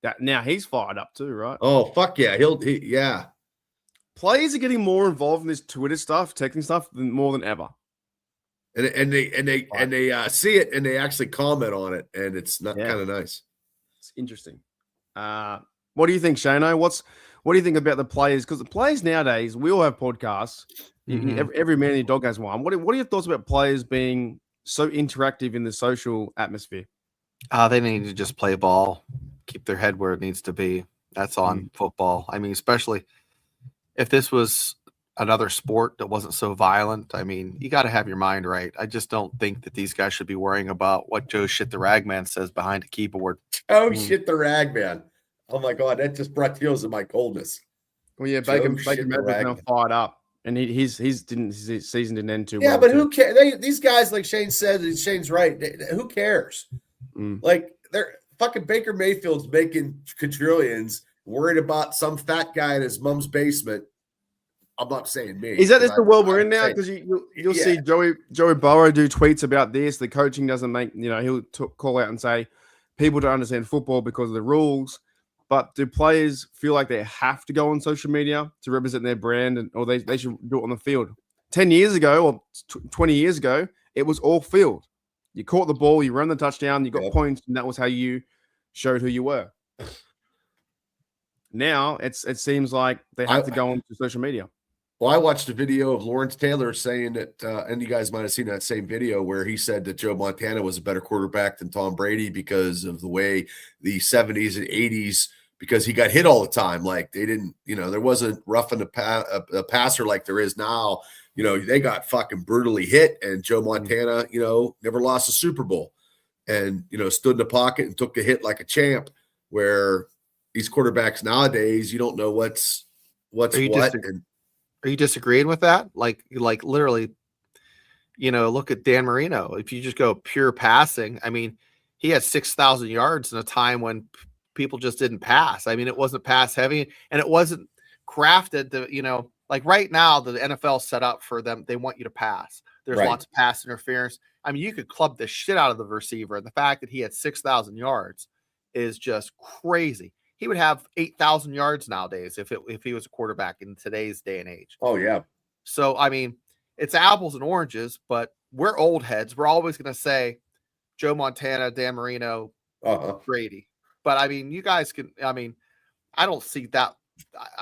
That now he's fired up too, right? Oh, fuck yeah. Yeah. Players are getting more involved in this Twitter stuff, texting stuff more than ever. And they see it and they actually comment on it, and it's not kind of nice. It's interesting. What do you think, Shano? What do you think about the players? Because the players nowadays, we all have podcasts. Every man and your dog has one. What are your thoughts about players being so interactive in the social atmosphere? They need to just play ball, keep their head where it needs to be. That's on football. I mean, especially if this was another sport that wasn't so violent. I mean, you got to have your mind right. I just don't think that these guys should be worrying about what Joe Shit the Ragman says behind a keyboard. Oh, Shit the Ragman. Oh, my God. That just brought tears in my coldness. Well, yeah, Baker Mayfield's now fired up. And his season didn't end too well. Yeah, but who cares? These guys, like Shane said, and Shane's right. Who cares? Like, they're fucking Baker Mayfield's making quadrillions, worried about some fat guy in his mom's basement. I'm not saying me. Is that just the world we're in now? Because you'll see Joey Burrow do tweets about this. The coaching doesn't make, he'll call out and say people don't understand football because of the rules. But do players feel like they have to go on social media to represent their brand, or they should do it on the field? 10 years ago or 20 years ago, it was all field. You caught the ball, you ran the touchdown, you got points, and that was how you showed who you were. Now it seems like they have to go on to social media. Well, I watched a video of Lawrence Taylor saying that, and you guys might have seen that same video where he said that Joe Montana was a better quarterback than Tom Brady because of the way the 70s and 80s, because he got hit all the time. Like they didn't, there wasn't roughing a passer like there is now. They got fucking brutally hit, and Joe Montana, never lost a Super Bowl and, stood in the pocket and took the hit like a champ, where these quarterbacks nowadays, you don't know what's what. Are you disagreeing with that? Like literally, look at Dan Marino. If you just go pure passing, I mean, he had 6,000 yards in a time when people just didn't pass. I mean, it wasn't pass heavy, and it wasn't crafted to, like right now, the NFL set up for them. They want you to pass. There's lots of pass interference. I mean, you could club the shit out of the receiver. And the fact that he had 6,000 yards is just crazy. He would have 8,000 yards nowadays if he was a quarterback in today's day and age. Oh, yeah. So, I mean, it's apples and oranges, but we're old heads. We're always going to say Joe Montana, Dan Marino, Brady. But, I mean, you guys can – I mean, I don't see that.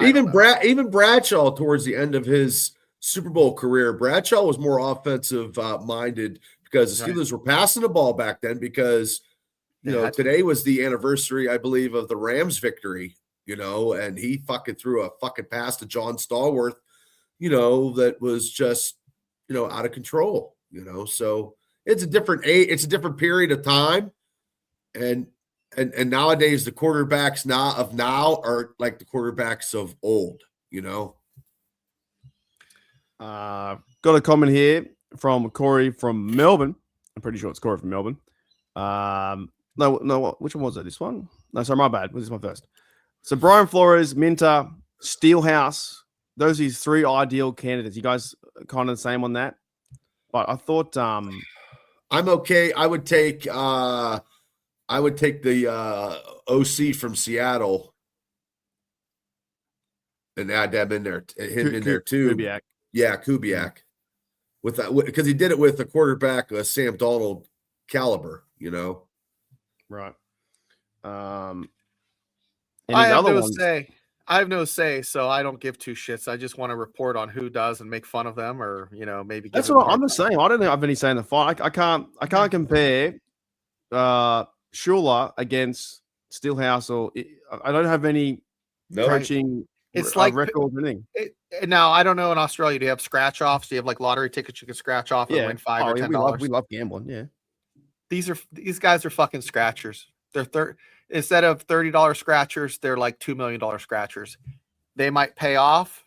Even Bradshaw towards the end of his Super Bowl career, Bradshaw was more offensive minded because the Steelers were passing the ball back then because – today was the anniversary, I believe, of the Rams victory, and he fucking threw a fucking pass to John Stallworth, that was just, out of control, so it's a different it's a different period of time. And nowadays the quarterbacks now are like the quarterbacks of old, Got a comment here from Corey from Melbourne. I'm pretty sure it's Corey from Melbourne. No, which one was it? This one? No, sorry, my bad. This is my first. So Brian Flores, Minter, Steelhouse, those are his 3 ideal candidates. You guys kind of the same on that? But I thought I'm okay. I would take the OC from Seattle and add them in there, him in there too. Kubiak. Yeah, Kubiak. With that, because he did it with a quarterback, Sam Darnold caliber, you know. Right. I have no say, so I don't give 2 shits. I just want to report on who does and make fun of them, or maybe. That's what I'm the same. I don't have any say in the fight. I can't compare Schuler against Steelhouse, or I don't have any coaching. It's like record winning. Now I don't know in Australia. Do you have scratch offs? Do you have like lottery tickets you can scratch off and win $5 or $10? We love gambling. Yeah. These guys are fucking scratchers. They're instead of $30 scratchers, they're like $2 million scratchers. They might pay off.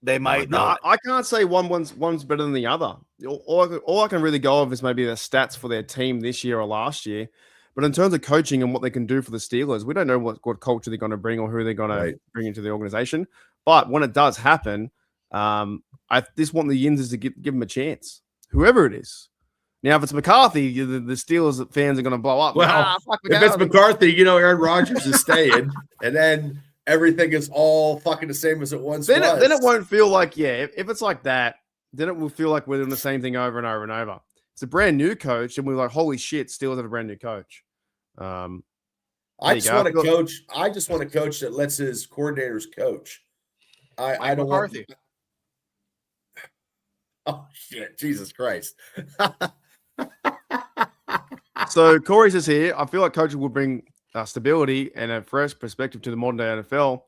They might not. I can't say one's better than the other. All I can really go off is maybe the stats for their team this year or last year. But in terms of coaching and what they can do for the Steelers, we don't know what culture they're going to bring or who they're going to bring into the organization. But when it does happen, I just want the Yinzers to give them a chance, whoever it is. Now, if it's McCarthy, the Steelers fans are going to blow up. Well, if it's McCarthy, Aaron Rodgers is staying, and then everything is all fucking the same as it once was. Then it won't feel like, if it's like that, then it will feel like we're doing the same thing over and over and over. It's a brand new coach, and we're like, holy shit, Steelers have a brand new coach. I just want a coach. I just want a coach that lets his coordinators coach. I don't want. Oh shit! Jesus Christ! So Corey says here, I feel like coaching will bring stability and a fresh perspective to the modern day NFL.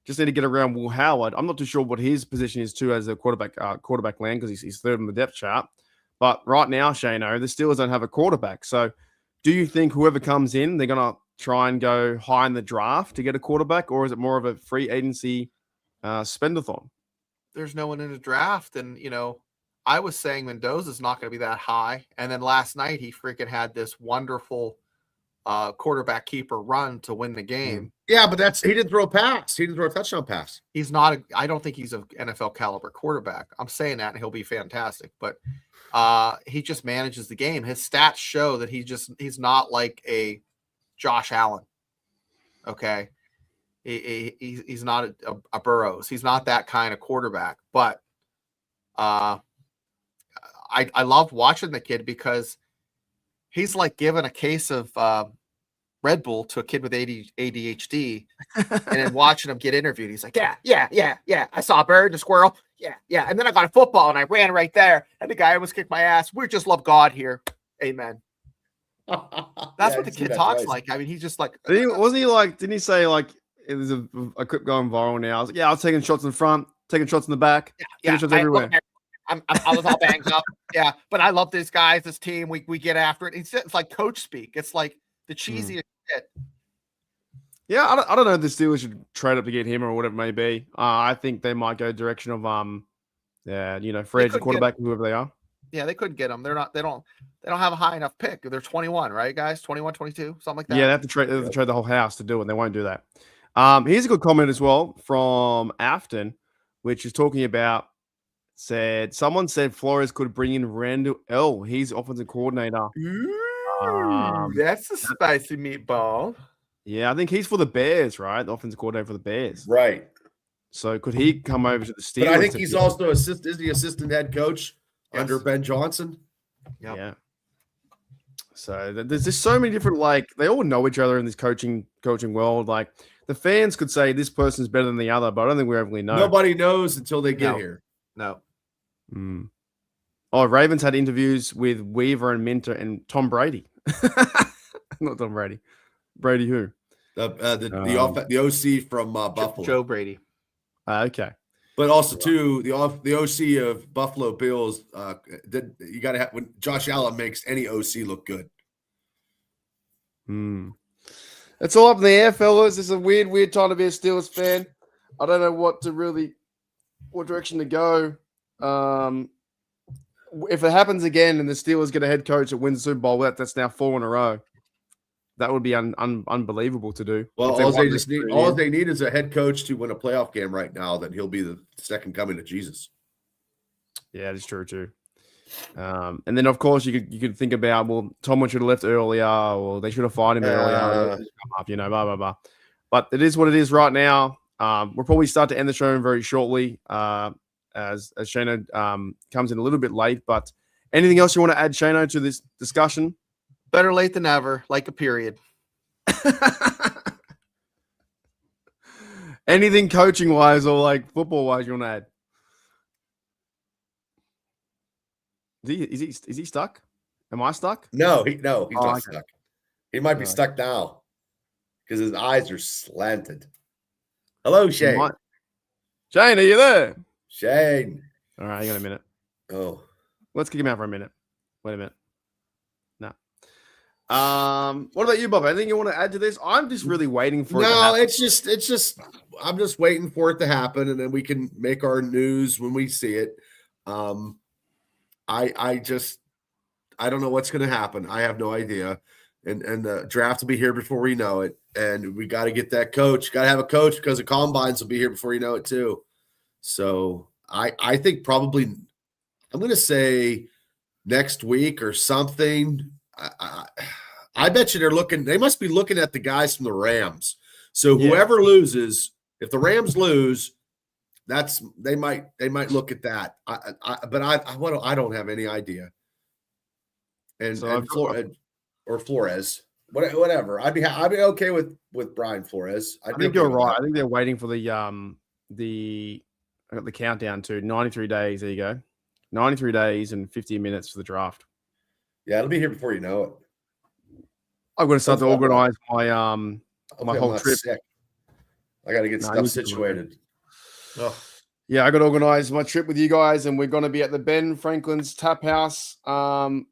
Just need to get around Will Howard. I'm not too sure what his position is too as a quarterback land, because he's third on the depth chart. But right now, Shano, the Steelers don't have a quarterback. So do you think whoever comes in, they're going to try and go high in the draft to get a quarterback, or is it more of a free agency spendathon? There's no one in the draft. And, I was saying Mendoza's not going to be that high. And then last night, he freaking had this wonderful quarterback keeper run to win the game. Yeah, but he didn't throw a pass. He didn't throw a touchdown pass. He's not I don't think he's an NFL caliber quarterback. I'm saying that, and he'll be fantastic. But he just manages the game. His stats show that he's not like a Josh Allen. Okay. He's not a Burrows. He's not that kind of quarterback. But I loved watching the kid because he's like giving a case of Red Bull to a kid with ADHD and then watching him get interviewed. He's like, yeah. I saw a bird and a squirrel. Yeah. And then I got a football and I ran right there. And the guy almost kicked my ass. We just love God here. Amen. That's what the kid talks like. I mean, he's just like, didn't he say like, it was a clip going viral now? I was like, I was taking shots in front, taking shots in the back, taking shots everywhere. I was all banged up. Yeah. But I love these guys, this team. We get after it. It's like coach speak. It's like the cheesiest shit. Yeah, I don't know if the Steelers should trade up to get him or whatever it may be. I think they might go direction of free agent quarterback, whoever they are. Yeah, they couldn't get him. They don't have a high enough pick. They're 21, right, guys? 21, 22, something like that. Yeah, they have to trade the whole house to do it. They won't do that. Here's a good comment as well from Afton, which is talking about someone said Flores could bring in Randall L. He's offensive coordinator. That's a spicy meatball. Yeah, I think he's for the Bears, right? The offensive coordinator for the Bears. Right. So could he come over to the Steelers? But I think he's also assistant head coach under Ben Johnson. Yep. Yeah. So there's just so many different, they all know each other in this coaching world. Like the fans could say this person's better than the other, but I don't think we really know. Nobody knows until they get here. No. Oh, Ravens had interviews with Weaver and Minter and Tom Brady. Not Tom Brady. Brady who? The OC from Buffalo. Joe Brady. Okay. But also too, the OC of Buffalo Bills. You got to have, when Josh Allen makes any OC look good. It's all up in the air, fellas. It's a weird time to be a Steelers fan. I don't know what direction to go. If it happens again and the Steelers get a head coach that wins the Super Bowl, that's now 4 in a row. that would be unbelievable to do. Well, If they all won they this just need, 3 all years. they need is a head coach to win a playoff game right now. Then he'll be the second coming of Jesus. Yeah, that's true too. And then of course you could think about, well, Tomlin should have left earlier, or they should have fired him earlier. Come up, blah blah blah. But it is what it is right now. We'll probably start to end the show very shortly, as Shano comes in a little bit late. But anything else you want to add, Shano, to this discussion? Better late than never, like a period. Anything coaching wise or like football wise you want to add? Is he stuck? Am I stuck? No, he's not okay. stuck. He might be All right. stuck now because his eyes are slanted. Hello, Shane. Shane, are you there? Shane. All right, hang on a minute. Oh, Let's kick him out for a minute. Wait a minute. No. What about you, Bob? Anything you want to add to this? I'm just really waiting for it to no, happen. it's just. I'm just waiting for it to happen, and then we can make our news when we see it. I don't know what's going to happen. I have no idea, and the draft will be here before we know it, and we got to get that coach. Got to have a coach because the combines will be here before you know it too. So I think probably I'm going to say next week or something. I bet you they're looking. They must be looking at the guys from the Rams. So whoever loses, if the Rams lose, they might look at that. I don't have any idea. And, So Flores, whatever. I'd be okay with Brian Flores. I think you're right. I think they're waiting for the I got the countdown to 93 days. There you go. 93 days and 50 minutes for the draft. Yeah, it'll be here before you know it. I'm going to start to organize my My whole trip. Sick. I got to get stuff situated. Oh. Yeah, I got to organize my trip with you guys, and we're going to be at the Ben Franklin's Tap House from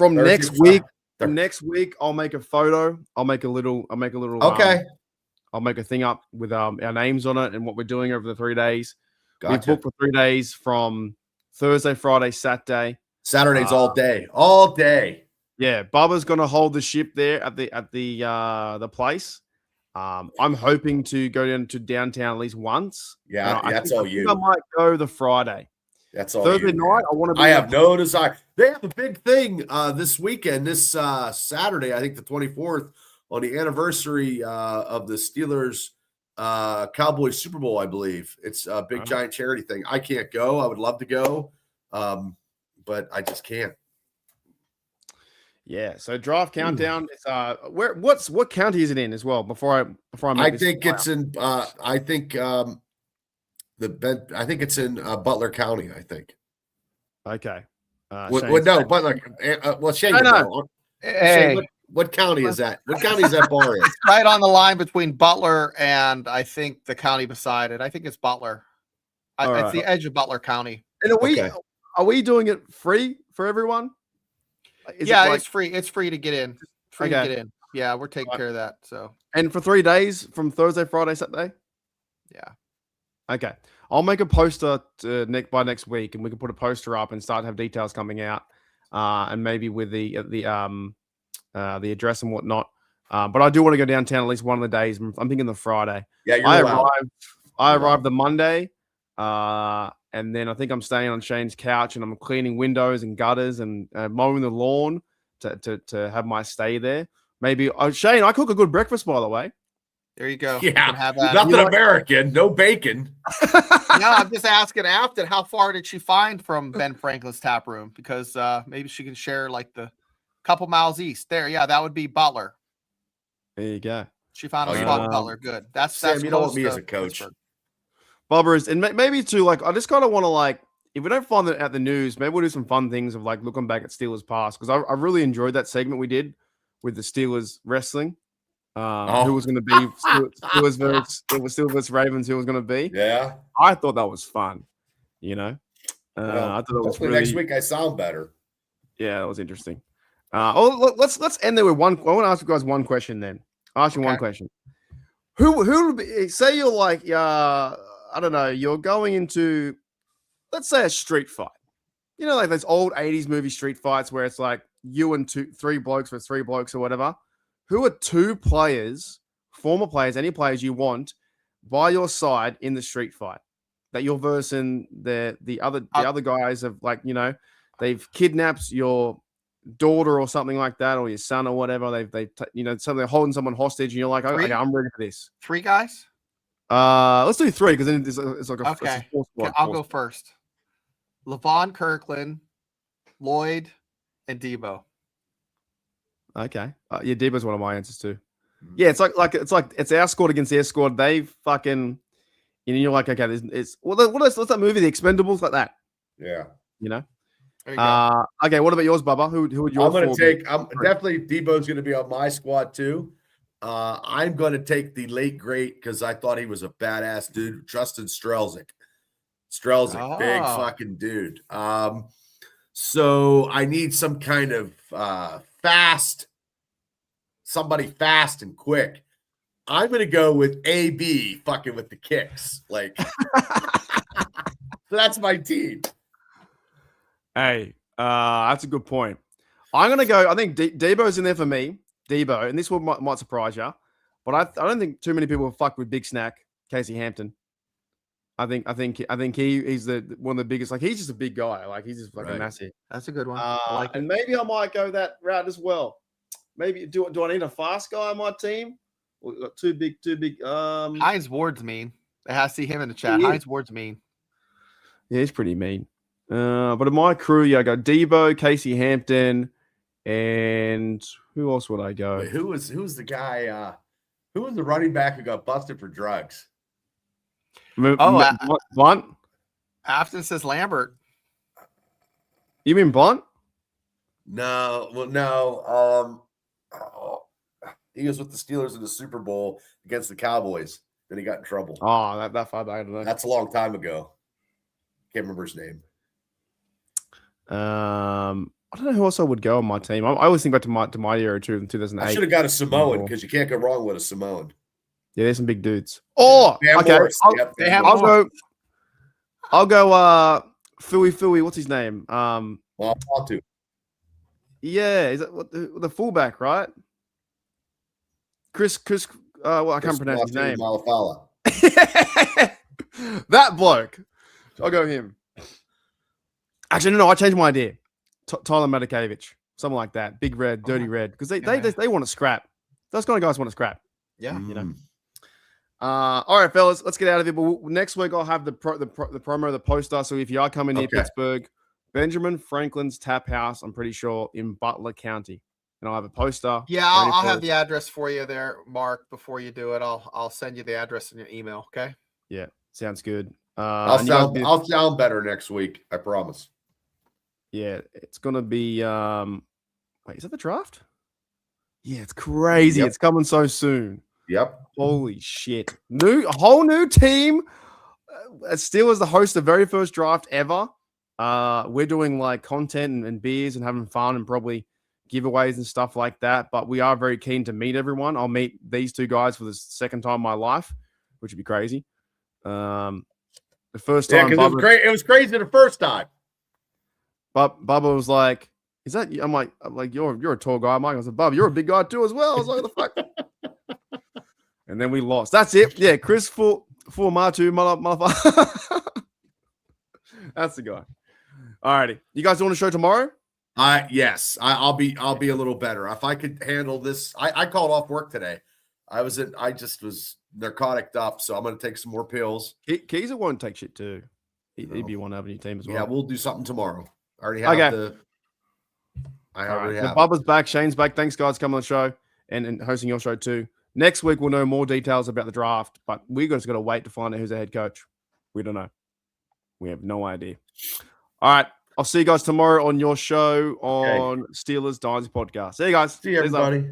next week. Next week, I'll make a photo. I'll make a little. Okay. I'll make a thing up with our names on it and what we're doing over the 3 days. Gotcha. We've booked for 3 days from Thursday, Friday, Saturday. Saturday's all day. All day. Yeah, Bubba's going to hold the ship there at the place. I'm hoping to go down to downtown at least once. Yeah, that's all you. I might go the Friday. That's all. Thursday night, I want to. I have no desire. They have a big thing this weekend, this Saturday, I think the 24th, on the anniversary of the Steelers Cowboys Super Bowl. I believe it's a big giant charity thing. I can't go. I would love to go, but I just can't. Yeah, so draft countdown. It's what county is it in as well? Before I think it's in I think it's in Butler County. I think. Okay. No, Butler. Shane. No. Hey, Shane, what county is that? What county is that bar in? right on the line between Butler and I think the county beside it. I think it's Butler. It's the edge of Butler County. And are we doing it free for everyone? It's free. It's free to get in. To get in. Yeah, we're taking care of that. So, and for 3 days from Thursday, Friday, Saturday. Yeah. Okay, I'll make a poster by next week, and we can put a poster up and start to have details coming out, and maybe with the address and whatnot. But I do want to go downtown at least one of the days. I'm thinking the Friday. Yeah, I arrived the Monday. And then I think I'm staying on Shane's couch and I'm cleaning windows and gutters and mowing the lawn to have my stay there. Maybe Shane, I cook a good breakfast, by the way. There you go. Yeah, you can have that. Nothing American, no bacon. No, I'm just asking Afton, how far did she find from Ben Franklin's tap room? Because maybe she can share like the couple miles east. There, yeah, that would be Butler. There you go. She found a spot in Butler. Good. That's Sam, you don't want me as a coach. Pittsburgh. Bubba is, and maybe too, like, I just kind of want to, like, if we don't find it at the news, maybe we'll do some fun things of, like, looking back at Steelers past, because I really enjoyed that segment we did with the Steelers wrestling. Who was going to be Steelers versus Ravens, who was going to be. Yeah. I thought that was fun, you know. I thought it was really, next week I sound better. Yeah, that was interesting. Let's end there with one. I want to ask you guys one question then. I'll ask you one question. Who would be, say you're like, I don't know, you're going into, let's say, a street fight. You know, like those old 80s movie street fights where it's like you and three blokes versus three blokes or whatever. who are 2 players, former players, any players you want by your side in the street fight that you're versing the other guys have, like, you know, they've kidnapped your daughter or something like that, or your son or whatever. You know, so they're holding someone hostage, and you're like, okay, I'm ready for this. 3 guys. Let's do 3 because then it's like a okay. Squad, I'll go first. Levon Kirkland, Lloyd, and Debo. Okay, yeah, Debo's one of my answers too. Yeah, it's like our squad against their squad. They fucking, you know, you're like, okay, what's that movie, The Expendables, like that. Yeah, you know. There you go. Okay, what about yours, Bubba? Who would your? I'm definitely Debo's going to be on my squad too. I'm going to take the late great, because I thought he was a badass dude, Justin Strelzik. Big fucking dude. So I need some kind of somebody fast and quick. I'm going to go with AB fucking with the kicks. Like, so that's my team. Hey, that's a good point. I'm going to go, I think Debo's in there for me. Debo, and this one might surprise you, but I don't think too many people have fucked with Big Snack, Casey Hampton. I think he's one of the biggest. Like, he's just a big guy. Like, he's just fucking massive. That's a good one. And maybe I might go that route as well. Maybe do I need a fast guy on my team? Or got too big. Hines Ward's mean. I have to see him in the chat. Hines Ward's mean. Yeah, he's pretty mean. But in my crew, yeah, I got Debo, Casey Hampton, and who else would I go? Wait, who's the guy? Who was the running back who got busted for drugs? Blunt? Afton says Lambert. You mean Blunt? No. He was with the Steelers in the Super Bowl against the Cowboys. Then he got in trouble. Oh, that far back. I don't know. That's a long time ago. Can't remember his name. I don't know who else I would go on my team. I always think back to my era too, in 2008. I should have got a Samoan, because you can't go wrong with a Samoan. Yeah, there's some big dudes. Oh, okay. I'll go. Philly. What's his name? Well, I want to. Yeah, is that the fullback, right? Chris. I can't pronounce his name. That bloke. I'll go him. Actually, no. I changed my idea. Tyler Matakevich, something like that. Big Red, Dirty Red, because they want to scrap. Those kind of guys want to scrap. Yeah, you know. All right, fellas, let's get out of here. But next week I'll have the promo, the poster. So if you are coming near Pittsburgh, Benjamin Franklin's Tap House, I'm pretty sure in Butler County, and I'll have a poster. Yeah, I'll have the address for you there, Mark. Before you do it, I'll send you the address in your email. Okay. Yeah, sounds good. I'll sound better next week. I promise. Yeah, it's gonna be. Wait, is that the draft? Yeah, it's crazy. Yep. It's coming so soon. Yep. Holy shit! A whole new team. Steelers the host the very first draft ever. We're doing like content and beers and having fun and probably giveaways and stuff like that. But we are very keen to meet everyone. I'll meet these 2 guys for the second time in my life, which would be crazy. The first time, because it was crazy the first time. But Bubba was like, "Is that?" I'm like, "You're a tall guy, Mike." I was like, "Bubba, you're a big guy too as well." I was like, "What the fuck?" And then we lost. That's it. Yeah, Chris for Matu, motherfucker. That's the guy. All righty, you guys doing a show tomorrow? Yes, I'll be a little better if I could handle this. I called off work today. I just was narcotic up, so I'm going to take some more pills. Keezer won't take shit too. He'd be one Avenue team as well. Yeah, we'll do something tomorrow. I already have Bubba's back, Shane's back. Thanks, guys, coming on the show and hosting your show too. Next week we'll know more details about the draft, but we just got to wait to find out who's the head coach. We don't know. We have no idea. All right, I'll see you guys tomorrow on your show on Steelers Dynasty Podcast. See you guys. See you, everybody.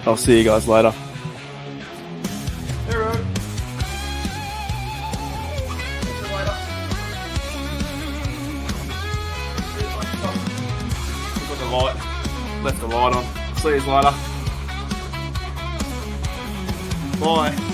I'll see you guys later. Left the light on. See you later. Bye.